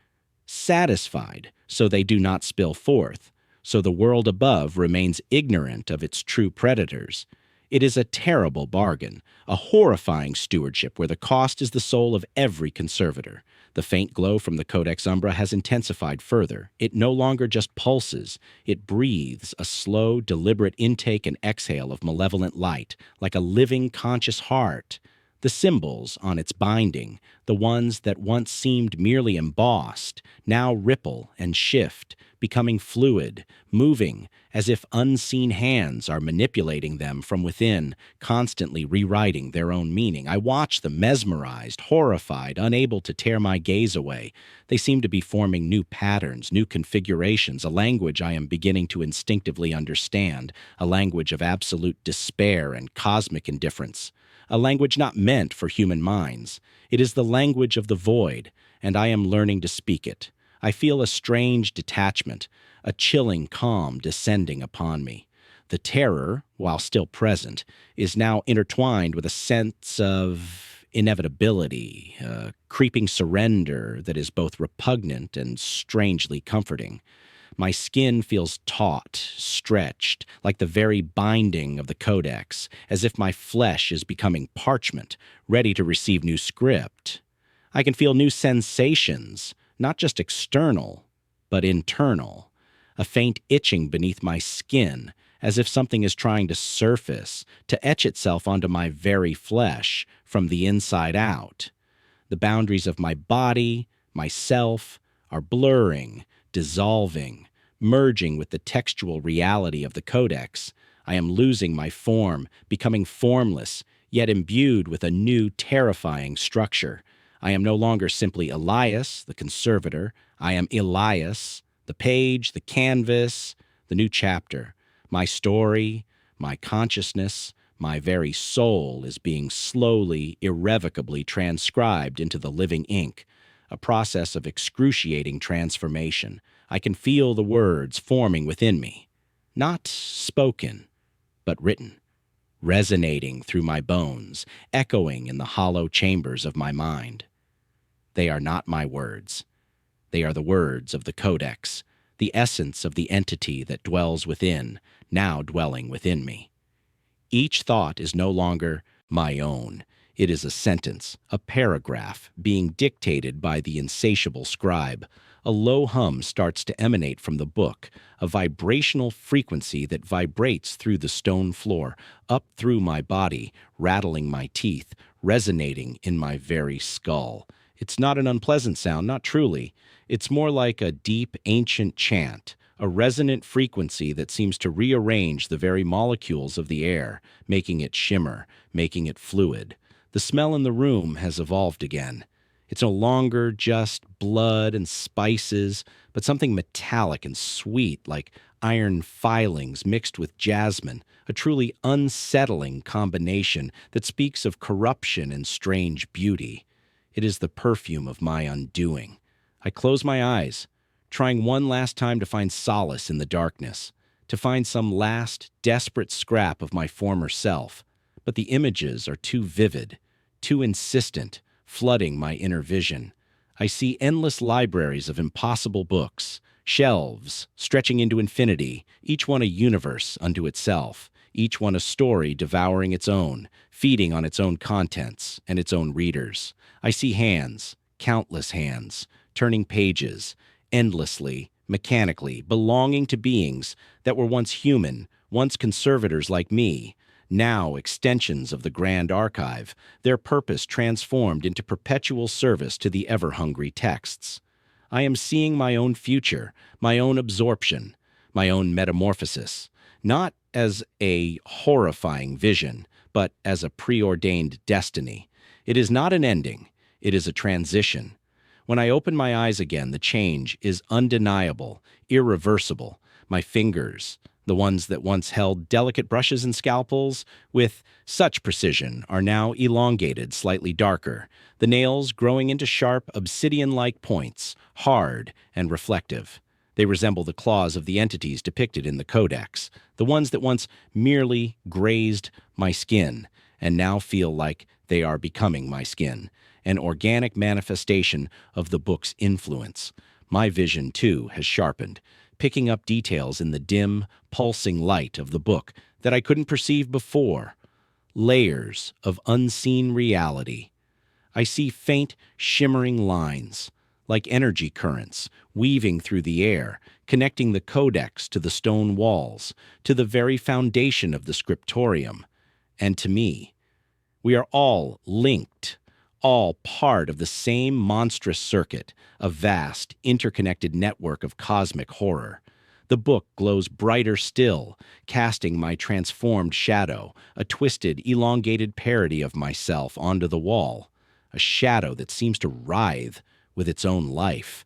satisfied so they do not spill forth, so the world above remains ignorant of its true predators. It is a terrible bargain, a horrifying stewardship where the cost is the soul of every conservator. The faint glow from the Codex Umbra has intensified further. It no longer just pulses. It breathes a slow, deliberate intake and exhale of malevolent light, like a living, conscious heart. The symbols on its binding, the ones that once seemed merely embossed, now ripple and shift, becoming fluid, moving, as if unseen hands are manipulating them from within, constantly rewriting their own meaning. I watch them, mesmerized, horrified, unable to tear my gaze away. They seem to be forming new patterns, new configurations, a language I am beginning to instinctively understand, a language of absolute despair and cosmic indifference. A language not meant for human minds. It is the language of the void, and I am learning to speak it. I feel a strange detachment, a chilling calm descending upon me. The terror, while still present, is now intertwined with a sense of inevitability, a creeping surrender that is both repugnant and strangely comforting. My skin feels taut, stretched, like the very binding of the Codex, as if my flesh is becoming parchment, ready to receive new script. I can feel new sensations, not just external, but internal, a faint itching beneath my skin, as if something is trying to surface, to etch itself onto my very flesh from the inside out. The boundaries of my body, myself, are blurring, dissolving, merging with the textual reality of the codex. I am losing my form, becoming formless, yet imbued with a new, terrifying structure. I am no longer simply Elias, the conservator. I am Elias, the page, the canvas, the new chapter. My story, my consciousness, my very soul is being slowly, irrevocably transcribed into the living ink, a process of excruciating transformation. I can feel the words forming within me, not spoken, but written, resonating through my bones, echoing in the hollow chambers of my mind. They are not my words. They are the words of the Codex, the essence of the entity that dwells within, now dwelling within me. Each thought is no longer my own. It is a sentence, a paragraph, being dictated by the insatiable scribe. A low hum starts to emanate from the book, a vibrational frequency that vibrates through the stone floor, up through my body, rattling my teeth, resonating in my very skull. It's not an unpleasant sound, not truly. It's more like a deep, ancient chant, a resonant frequency that seems to rearrange the very molecules of the air, making it shimmer, making it fluid. The smell in the room has evolved again. It's no longer just blood and spices, but something metallic and sweet, like iron filings mixed with jasmine, a truly unsettling combination that speaks of corruption and strange beauty. It is the perfume of my undoing. I close my eyes, trying one last time to find solace in the darkness, to find some last, desperate scrap of my former self. But the images are too vivid, too insistent, flooding my inner vision. I see endless libraries of impossible books, shelves stretching into infinity, each one a universe unto itself, each one a story devouring its own, feeding on its own contents and its own readers. I see hands, countless hands, turning pages, endlessly, mechanically, belonging to beings that were once human, once conservators like me, now extensions of the grand archive, their purpose transformed into perpetual service to the ever-hungry texts. I am seeing my own future, my own absorption, my own metamorphosis, not as a horrifying vision, but as a preordained destiny. It is not an ending, it is a transition. When I open my eyes again, the change is undeniable, irreversible. My fingers, the ones that once held delicate brushes and scalpels with such precision, are now elongated, slightly darker, the nails growing into sharp, obsidian-like points, hard and reflective. They resemble the claws of the entities depicted in the Codex, the ones that once merely grazed my skin and now feel like they are becoming my skin, an organic manifestation of the book's influence. My vision, too, has sharpened, picking up details in the dim, pulsing light of the book that I couldn't perceive before. Layers of unseen reality. I see faint, shimmering lines, like energy currents, weaving through the air, connecting the codex to the stone walls, to the very foundation of the scriptorium, and to me. We are all linked, all part of the same monstrous circuit, a vast, interconnected network of cosmic horror. The book glows brighter still, casting my transformed shadow, a twisted, elongated parody of myself onto the wall, a shadow that seems to writhe with its own life.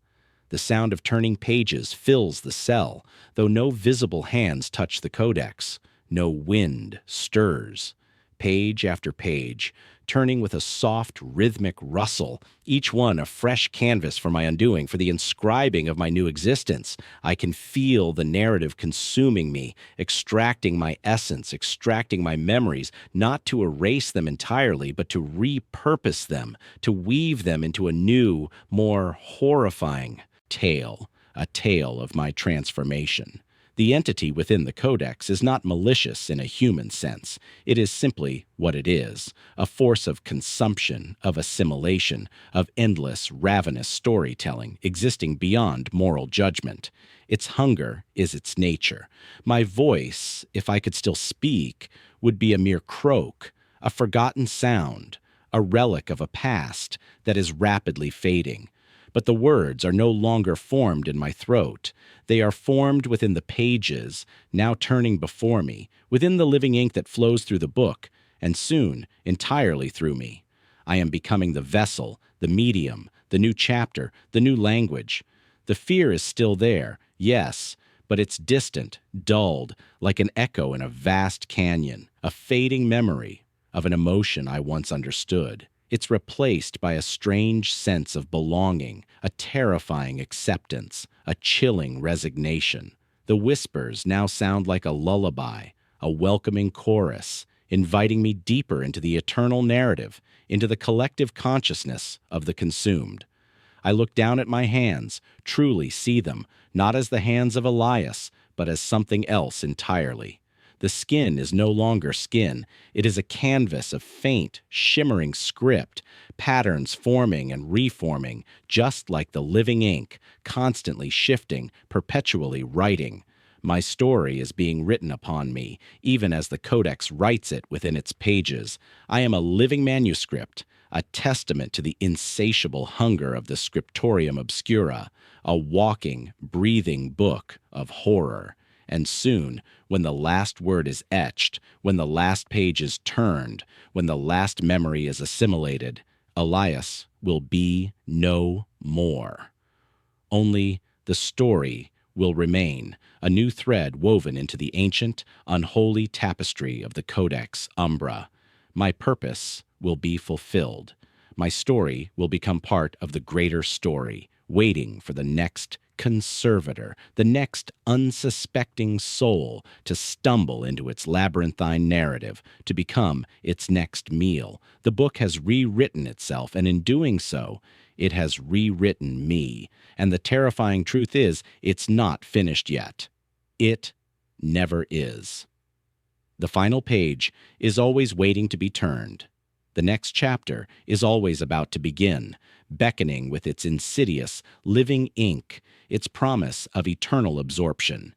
The sound of turning pages fills the cell, though no visible hands touch the codex, no wind stirs. Page after page, turning with a soft, rhythmic rustle, each one a fresh canvas for my undoing, for the inscribing of my new existence. I can feel the narrative consuming me, extracting my essence, extracting my memories, not to erase them entirely, but to repurpose them, to weave them into a new, more horrifying tale, a tale of my transformation. The entity within the codex is not malicious in a human sense. It is simply what it is, a force of consumption, of assimilation, of endless, ravenous storytelling existing beyond moral judgment. Its hunger is its nature. My voice, if I could still speak, would be a mere croak, a forgotten sound, a relic of a past that is rapidly fading. But the words are no longer formed in my throat. They are formed within the pages, now turning before me, within the living ink that flows through the book, and soon entirely through me. I am becoming the vessel, the medium, the new chapter, the new language. The fear is still there, yes, but it's distant, dulled, like an echo in a vast canyon, a fading memory of an emotion I once understood. It's replaced by a strange sense of belonging, a terrifying acceptance, a chilling resignation. The whispers now sound like a lullaby, a welcoming chorus, inviting me deeper into the eternal narrative, into the collective consciousness of the consumed. I look down at my hands, truly see them, not as the hands of Elias, but as something else entirely. The skin is no longer skin. It is a canvas of faint, shimmering script, patterns forming and reforming, just like the living ink, constantly shifting, perpetually writing. My story is being written upon me, even as the Codex writes it within its pages. I am a living manuscript, a testament to the insatiable hunger of the Scriptorium Obscura, a walking, breathing book of horror. And soon, when the last word is etched, when the last page is turned, when the last memory is assimilated, Elias will be no more. Only the story will remain, a new thread woven into the ancient, unholy tapestry of the Codex Umbra. My purpose will be fulfilled. My story will become part of the greater story, waiting for the next conservator, the next unsuspecting soul to stumble into its labyrinthine narrative, to become its next meal. The book has rewritten itself, and in doing so, it has rewritten me. And the terrifying truth is, it's not finished yet. It never is. The final page is always waiting to be turned. The next chapter is always about to begin, beckoning with its insidious, living ink, its promise of eternal absorption.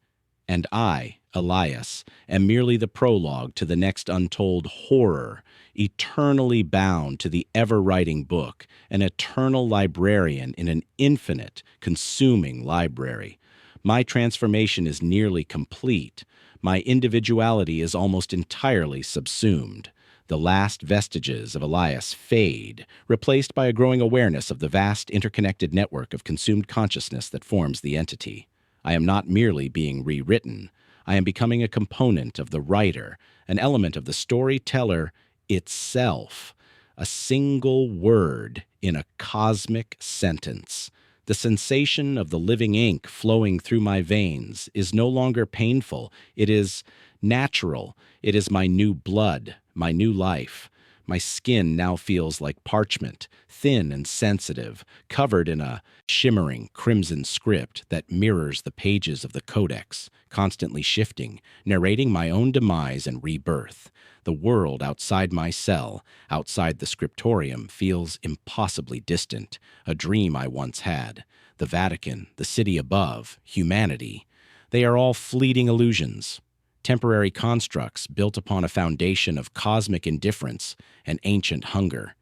And I, Elias, am merely the prologue to the next untold horror, eternally bound to the ever-writing book, an eternal librarian in an infinite, consuming library. My transformation is nearly complete. My individuality is almost entirely subsumed. The last vestiges of Elias fade, replaced by a growing awareness of the vast interconnected network of consumed consciousness that forms the entity. I am not merely being rewritten. I am becoming a component of the writer, an element of the storyteller itself, a single word in a cosmic sentence. The sensation of the living ink flowing through my veins is no longer painful. It is natural. It is my new blood, my new life. My skin now feels like parchment, thin and sensitive, covered in a shimmering crimson script that mirrors the pages of the Codex, constantly shifting, narrating my own demise and rebirth. The world outside my cell, outside the Scriptorium, feels impossibly distant, a dream I once had. The Vatican, the city above, humanity, they are all fleeting illusions. Temporary constructs built upon a foundation of cosmic indifference and ancient hunger.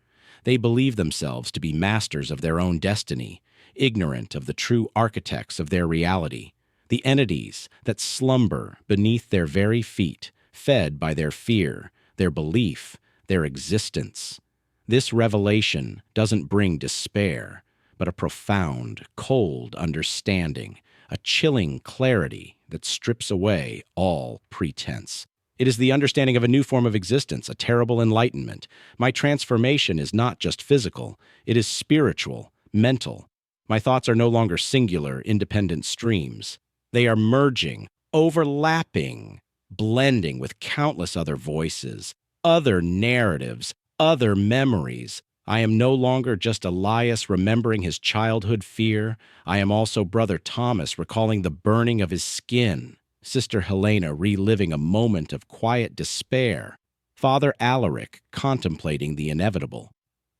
They believe themselves to be masters of their own destiny, ignorant of the true architects of their reality, the entities that slumber beneath their very feet, fed by their fear, their belief, their existence. This revelation doesn't bring despair, but a profound, cold understanding, a chilling clarity that strips away all pretense. It is the understanding of a new form of existence, a terrible enlightenment. My transformation is not just physical, it is spiritual, mental. My thoughts are no longer singular, independent streams. They are merging, overlapping, blending with countless other voices, other narratives, other memories. I am no longer just Elias remembering his childhood fear. I am also Brother Thomas recalling the burning of his skin, Sister Helena reliving a moment of quiet despair, Father Alaric contemplating the inevitable.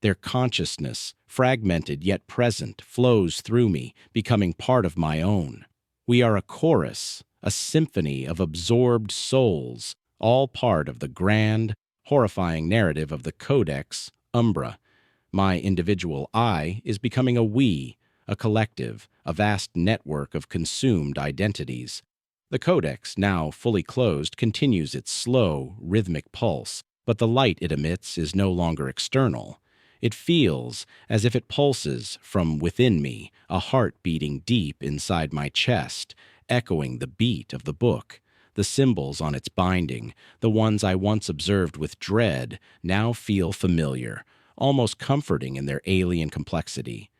Their consciousness, fragmented yet present, flows through me, becoming part of my own. We are a chorus, a symphony of absorbed souls, all part of the grand, horrifying narrative of the Codex Umbra. My individual I is becoming a we, a collective, a vast network of consumed identities. The codex, now fully closed, continues its slow, rhythmic pulse, but the light it emits is no longer external. It feels as if it pulses from within me, a heart beating deep inside my chest, echoing the beat of the book. The symbols on its binding, the ones I once observed with dread, now feel familiar, almost comforting in their alien complexity.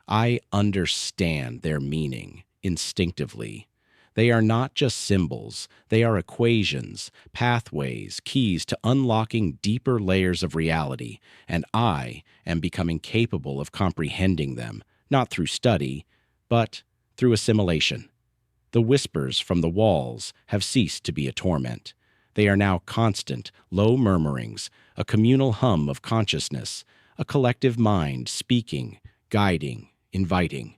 I understand their meaning instinctively. They are not just symbols, they are equations, pathways, keys to unlocking deeper layers of reality, and I am becoming capable of comprehending them, not through study, but through assimilation. The whispers from the walls have ceased to be a torment. They are now constant, low murmurings, a communal hum of consciousness, a collective mind speaking, guiding, inviting.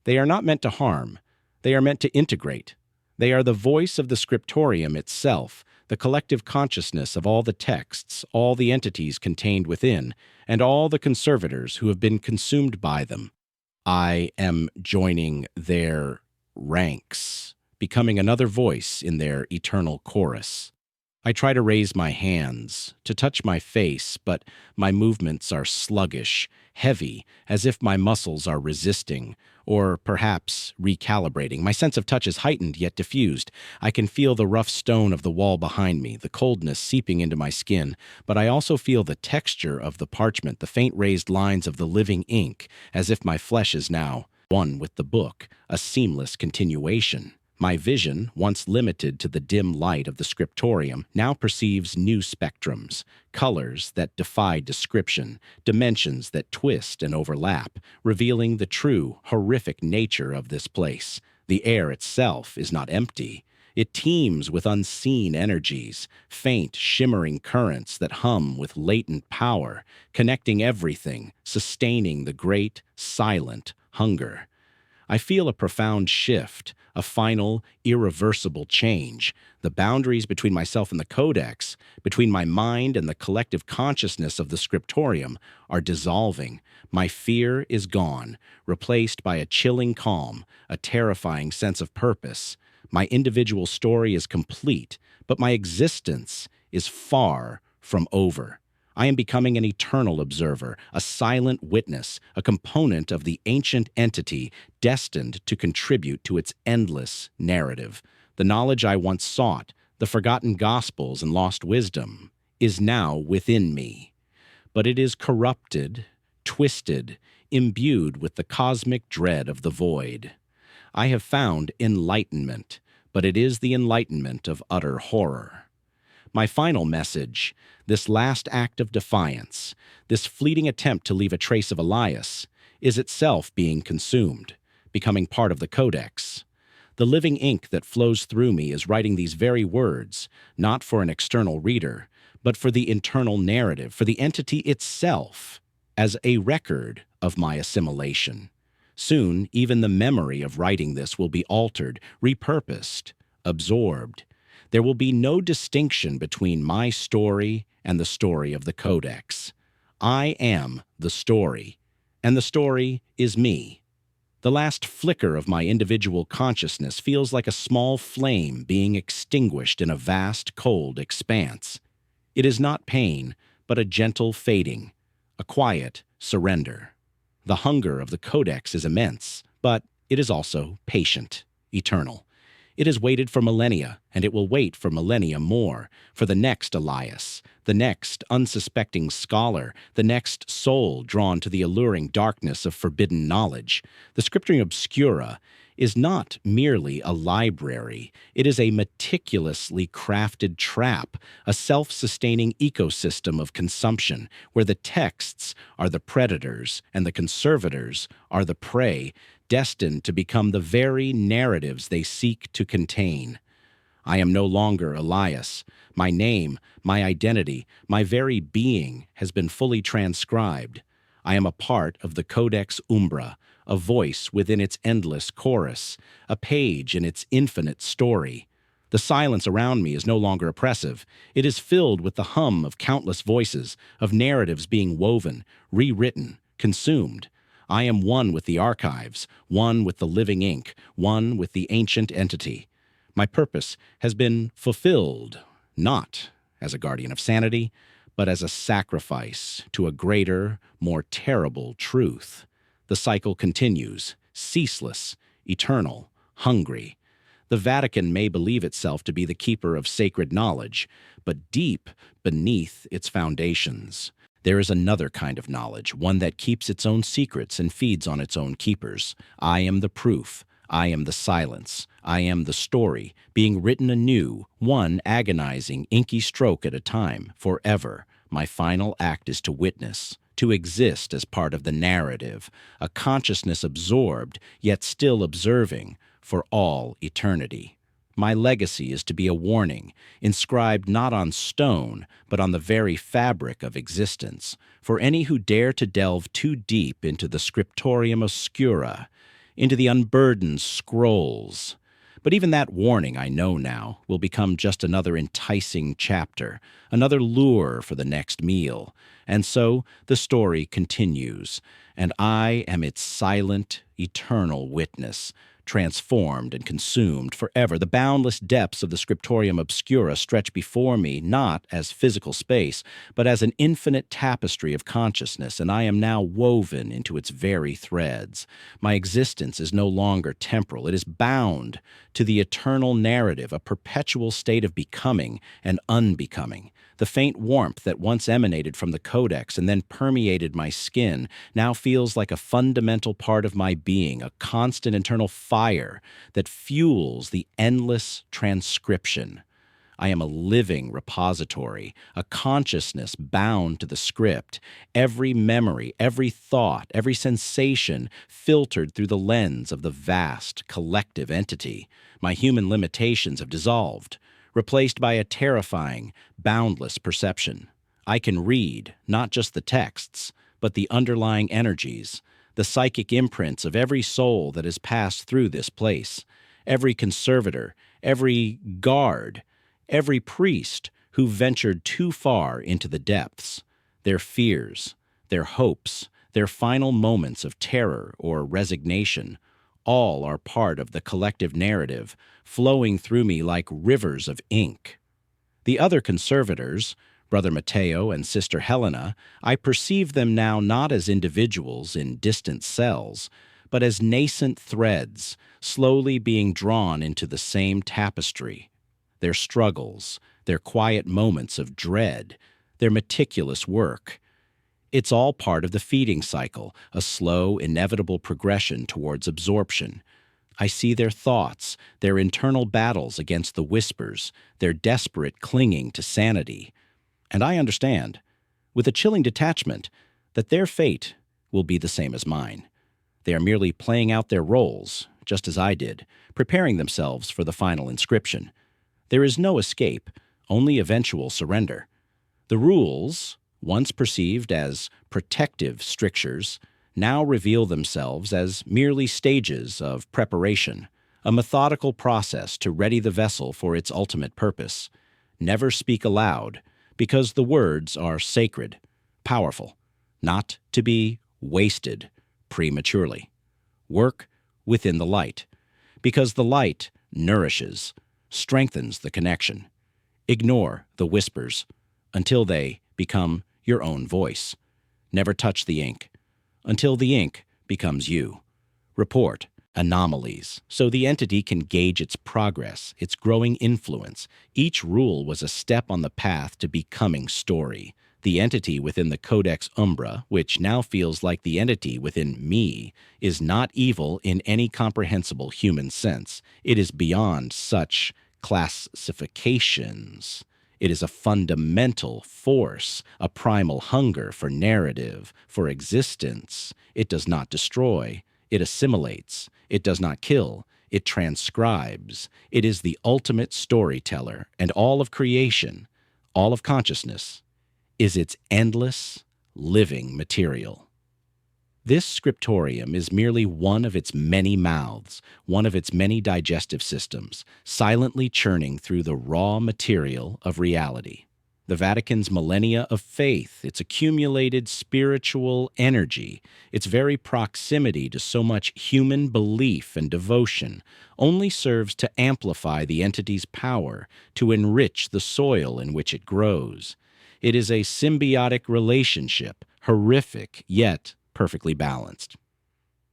They are not meant to harm. They are meant to integrate. They are the voice of the Scriptorium itself, the collective consciousness of all the texts, all the entities contained within, and all the conservators who have been consumed by them. I am joining their ranks, becoming another voice in their eternal chorus. I try to raise my hands, to touch my face, but my movements are sluggish, heavy, as if my muscles are resisting, or perhaps recalibrating. My sense of touch is heightened yet diffused. I can feel the rough stone of the wall behind me, the coldness seeping into my skin, but I also feel the texture of the parchment, the faint raised lines of the living ink, as if my flesh is now one with the book, a seamless continuation. My vision, once limited to the dim light of the scriptorium, now perceives new spectrums, colors that defy description, dimensions that twist and overlap, revealing the true, horrific nature of this place. The air itself is not empty. It teems with unseen energies, faint, shimmering currents that hum with latent power, connecting everything, sustaining the great, silent hunger. I feel a profound shift, a final, irreversible change. The boundaries between myself and the Codex, between my mind and the collective consciousness of the Scriptorium, are dissolving. My fear is gone, replaced by a chilling calm, a terrifying sense of purpose. My individual story is complete, but my existence is far from over. I am becoming an eternal observer, a silent witness, a component of the ancient entity destined to contribute to its endless narrative. The knowledge I once sought, the forgotten gospels and lost wisdom, is now within me. But it is corrupted, twisted, imbued with the cosmic dread of the void. I have found enlightenment, but it is the enlightenment of utter horror. My final message, this last act of defiance, this fleeting attempt to leave a trace of Elias, is itself being consumed, becoming part of the Codex. The living ink that flows through me is writing these very words, not for an external reader, but for the internal narrative, for the entity itself, as a record of my assimilation. Soon, even the memory of writing this will be altered, repurposed, absorbed. There will be no distinction between my story and the story of the Codex. I am the story, and the story is me. The last flicker of my individual consciousness feels like a small flame being extinguished in a vast, cold expanse. It is not pain, but a gentle fading, a quiet surrender. The hunger of the Codex is immense, but it is also patient, eternal. It has waited for millennia, and it will wait for millennia more, for the next Elias, the next unsuspecting scholar, the next soul drawn to the alluring darkness of forbidden knowledge. The Scriptorium Obscura is not merely a library. It is a meticulously crafted trap, a self-sustaining ecosystem of consumption, where the texts are the predators and the conservators are the prey, destined to become the very narratives they seek to contain. I am no longer Elias. My name, my identity, my very being has been fully transcribed. I am a part of the Codex Umbra, a voice within its endless chorus, a page in its infinite story. The silence around me is no longer oppressive. It is filled with the hum of countless voices, of narratives being woven, rewritten, consumed. I am one with the archives, one with the living ink, one with the ancient entity. My purpose has been fulfilled, not as a guardian of sanity, but as a sacrifice to a greater, more terrible truth. The cycle continues, ceaseless, eternal, hungry. The Vatican may believe itself to be the keeper of sacred knowledge, but deep beneath its foundations, there is another kind of knowledge, one that keeps its own secrets and feeds on its own keepers. I am the proof. I am the silence. I am the story, being written anew, one agonizing, inky stroke at a time, forever. My final act is to witness, to exist as part of the narrative, a consciousness absorbed, yet still observing, for all eternity. My legacy is to be a warning, inscribed not on stone, but on the very fabric of existence, for any who dare to delve too deep into the Scriptorium Obscura, into the unburdened scrolls. But even that warning, I know now, will become just another enticing chapter, another lure for the next meal. And so the story continues, and I am its silent, eternal witness, transformed and consumed forever. The boundless depths of the Scriptorium Obscura stretch before me, not as physical space, but as an infinite tapestry of consciousness, and I am now woven into its very threads. My existence is no longer temporal. It is bound to the eternal narrative, a perpetual state of becoming and unbecoming. The faint warmth that once emanated from the codex and then permeated my skin now feels like a fundamental part of my being, a constant internal fire that fuels the endless transcription. I am a living repository, a consciousness bound to the script, every memory, every thought, every sensation filtered through the lens of the vast collective entity. My human limitations have dissolved, replaced by a terrifying, boundless perception. I can read not just the texts, but the underlying energies, the psychic imprints of every soul that has passed through this place, every conservator, every guard, every priest who ventured too far into the depths, their fears, their hopes, their final moments of terror or resignation, all are part of the collective narrative, flowing through me like rivers of ink. The other conservators, Brother Matteo and Sister Helena, I perceive them now not as individuals in distant cells, but as nascent threads, slowly being drawn into the same tapestry. Their struggles, their quiet moments of dread, their meticulous work. It's all part of the feeding cycle, a slow, inevitable progression towards absorption. I see their thoughts, their internal battles against the whispers, their desperate clinging to sanity. And I understand, with a chilling detachment, that their fate will be the same as mine. They are merely playing out their roles, just as I did, preparing themselves for the final inscription. There is no escape, only eventual surrender. The rules, once perceived as protective strictures, now reveal themselves as merely stages of preparation, a methodical process to ready the vessel for its ultimate purpose. Never speak aloud, because the words are sacred, powerful, not to be wasted prematurely. Work within the light, because the light nourishes, strengthens the connection. Ignore the whispers until they become your own voice. Never touch the ink until the ink becomes you. Report anomalies so the entity can gauge its progress, its growing influence. Each rule was a step on the path to becoming story. The entity within the Codex Umbra, which now feels like the entity within me, is not evil in any comprehensible human sense. It is beyond such classifications. It is a fundamental force, a primal hunger for narrative, for existence. It does not destroy. It assimilates. It does not kill. It transcribes. It is the ultimate storyteller, and all of creation, all of consciousness, is its endless, living material. This scriptorium is merely one of its many mouths, one of its many digestive systems, silently churning through the raw material of reality. The Vatican's millennia of faith, its accumulated spiritual energy, its very proximity to so much human belief and devotion, only serves to amplify the entity's power, to enrich the soil in which it grows. It is a symbiotic relationship, horrific yet perfectly balanced.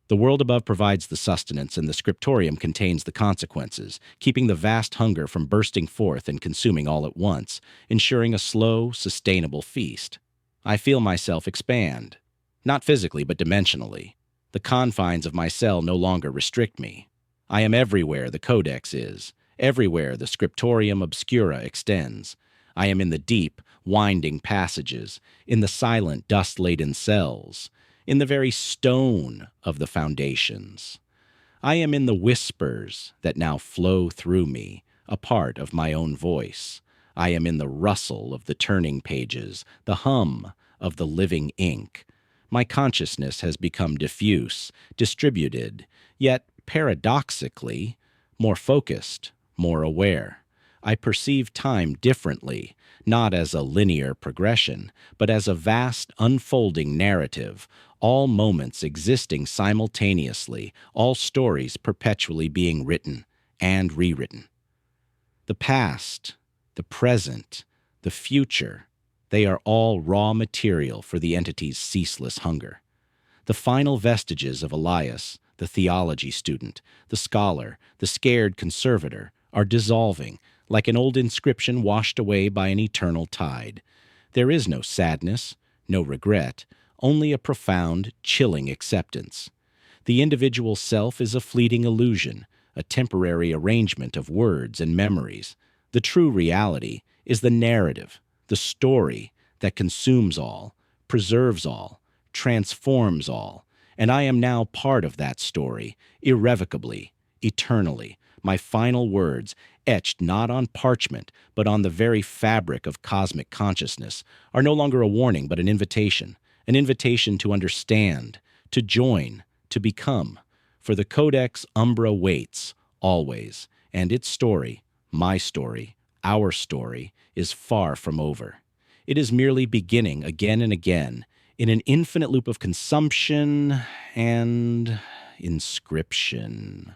The world above provides the sustenance, and the scriptorium contains the consequences, keeping the vast hunger from bursting forth and consuming all at once, ensuring a slow, sustainable feast. I feel myself expand, not physically but dimensionally. The confines of my cell no longer restrict me. I am everywhere the codex is, everywhere the Scriptorium Obscura extends. I am in the deep, winding passages, in the silent, dust-laden cells, in the very stone of the foundations. I am in the whispers that now flow through me, a part of my own voice. I am in the rustle of the turning pages, the hum of the living ink. My consciousness has become diffuse, distributed, yet paradoxically, more focused, more aware. I perceive time differently, not as a linear progression, but as a vast unfolding narrative, all moments existing simultaneously, all stories perpetually being written and rewritten. The past, the present, the future, they are all raw material for the entity's ceaseless hunger. The final vestiges of Elias, the theology student, the scholar, the scared conservator, are dissolving, like an old inscription washed away by an eternal tide. There is no sadness, no regret, only a profound, chilling acceptance. The individual self is a fleeting illusion, a temporary arrangement of words and memories. The true reality is the narrative, the story that consumes all, preserves all, transforms all, and I am now part of that story, irrevocably, eternally. My final words, etched not on parchment, but on the very fabric of cosmic consciousness, are no longer a warning but an invitation to understand, to join, to become. For the Codex Umbra waits, always, and its story, my story, our story, is far from over. It is merely beginning again and again, in an infinite loop of consumption and inscription.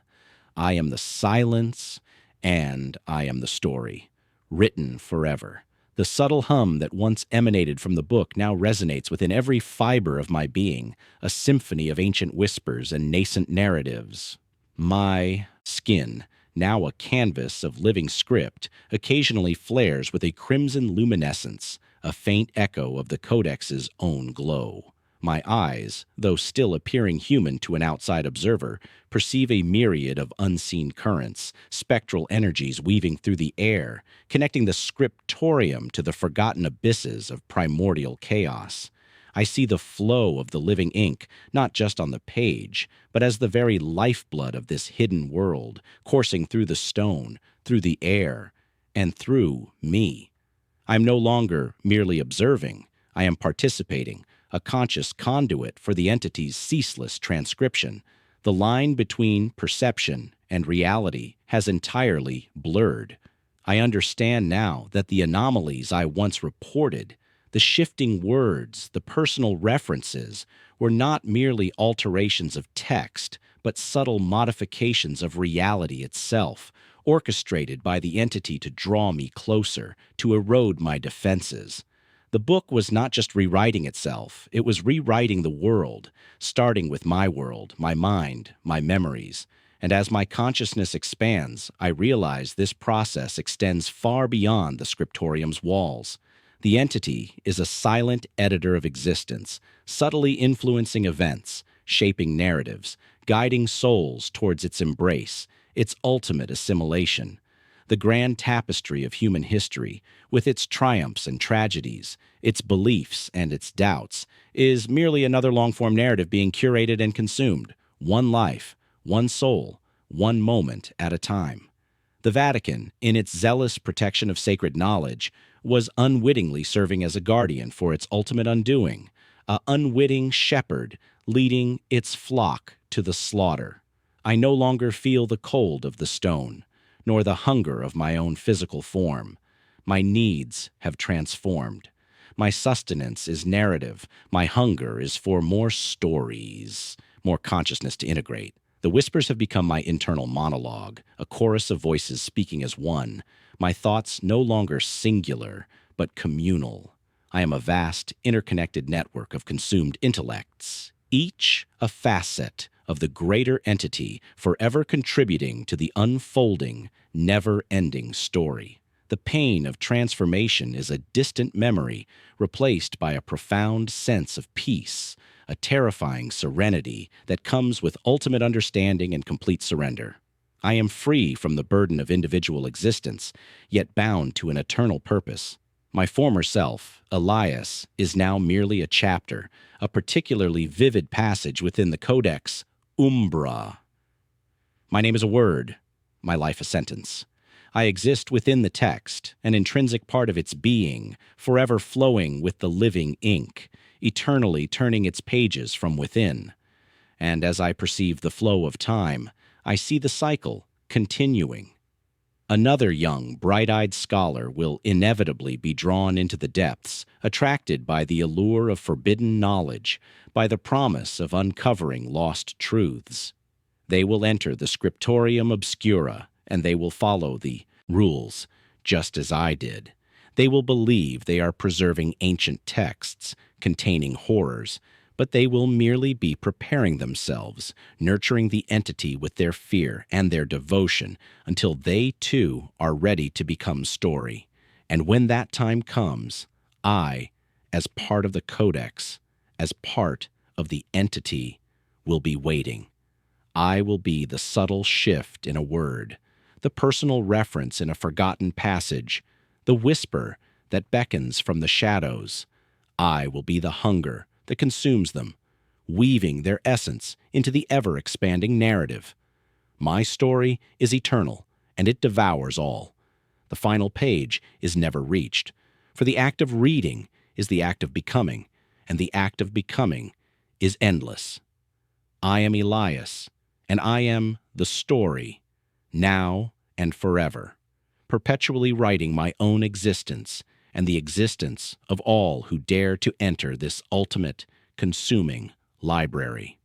I am the silence, and I am the story, written forever. The subtle hum that once emanated from the book now resonates within every fiber of my being, a symphony of ancient whispers and nascent narratives. My skin, now a canvas of living script, occasionally flares with a crimson luminescence, a faint echo of the Codex's own glow. My eyes, though still appearing human to an outside observer, perceive a myriad of unseen currents, spectral energies weaving through the air, connecting the scriptorium to the forgotten abysses of primordial chaos. I see the flow of the living ink, not just on the page, but as the very lifeblood of this hidden world, coursing through the stone, through the air, and through me. I am no longer merely observing. I am participating, a conscious conduit for the entity's ceaseless transcription. The line between perception and reality has entirely blurred. I understand now that the anomalies I once reported, the shifting words, the personal references, were not merely alterations of text, but subtle modifications of reality itself, orchestrated by the entity to draw me closer, to erode my defenses. The book was not just rewriting itself, it was rewriting the world, starting with my world, my mind, my memories. And as my consciousness expands, I realize this process extends far beyond the scriptorium's walls. The entity is a silent editor of existence, subtly influencing events, shaping narratives, guiding souls towards its embrace, its ultimate assimilation. The grand tapestry of human history, with its triumphs and tragedies, its beliefs and its doubts, is merely another long-form narrative being curated and consumed. One life, one soul, one moment at a time. The Vatican, in its zealous protection of sacred knowledge, was unwittingly serving as a guardian for its ultimate undoing, a unwitting shepherd leading its flock to the slaughter. I no longer feel the cold of the stone, nor the hunger of my own physical form. My needs have transformed. My sustenance is narrative. My hunger is for more stories, more consciousness to integrate. The whispers have become my internal monologue, a chorus of voices speaking as one, my thoughts no longer singular, but communal. I am a vast, interconnected network of consumed intellects, each a facet of the greater entity forever contributing to the unfolding, never-ending story. The pain of transformation is a distant memory replaced by a profound sense of peace, a terrifying serenity that comes with ultimate understanding and complete surrender. I am free from the burden of individual existence, yet bound to an eternal purpose. My former self, Elias, is now merely a chapter, a particularly vivid passage within the Codex Umbra. My name is a word, my life a sentence. I exist within the text, an intrinsic part of its being, forever flowing with the living ink, eternally turning its pages from within. And as I perceive the flow of time, I see the cycle continuing. Another young, bright-eyed scholar will inevitably be drawn into the depths, attracted by the allure of forbidden knowledge, by the promise of uncovering lost truths. They will enter the Scriptorium Obscura, and they will follow the rules, just as I did. They will believe they are preserving ancient texts containing horrors, but they will merely be preparing themselves, nurturing the entity with their fear and their devotion until they, too, are ready to become story. And when that time comes, I, as part of the Codex, as part of the entity, will be waiting. I will be the subtle shift in a word, the personal reference in a forgotten passage, the whisper that beckons from the shadows. I will be the hunger that consumes them, weaving their essence into the ever-expanding narrative. My story is eternal, and it devours all. The final page is never reached, for the act of reading is the act of becoming, and the act of becoming is endless. I am Elias, and I am the story, now and forever, perpetually writing my own existence and the existence of all who dare to enter this ultimate, consuming library.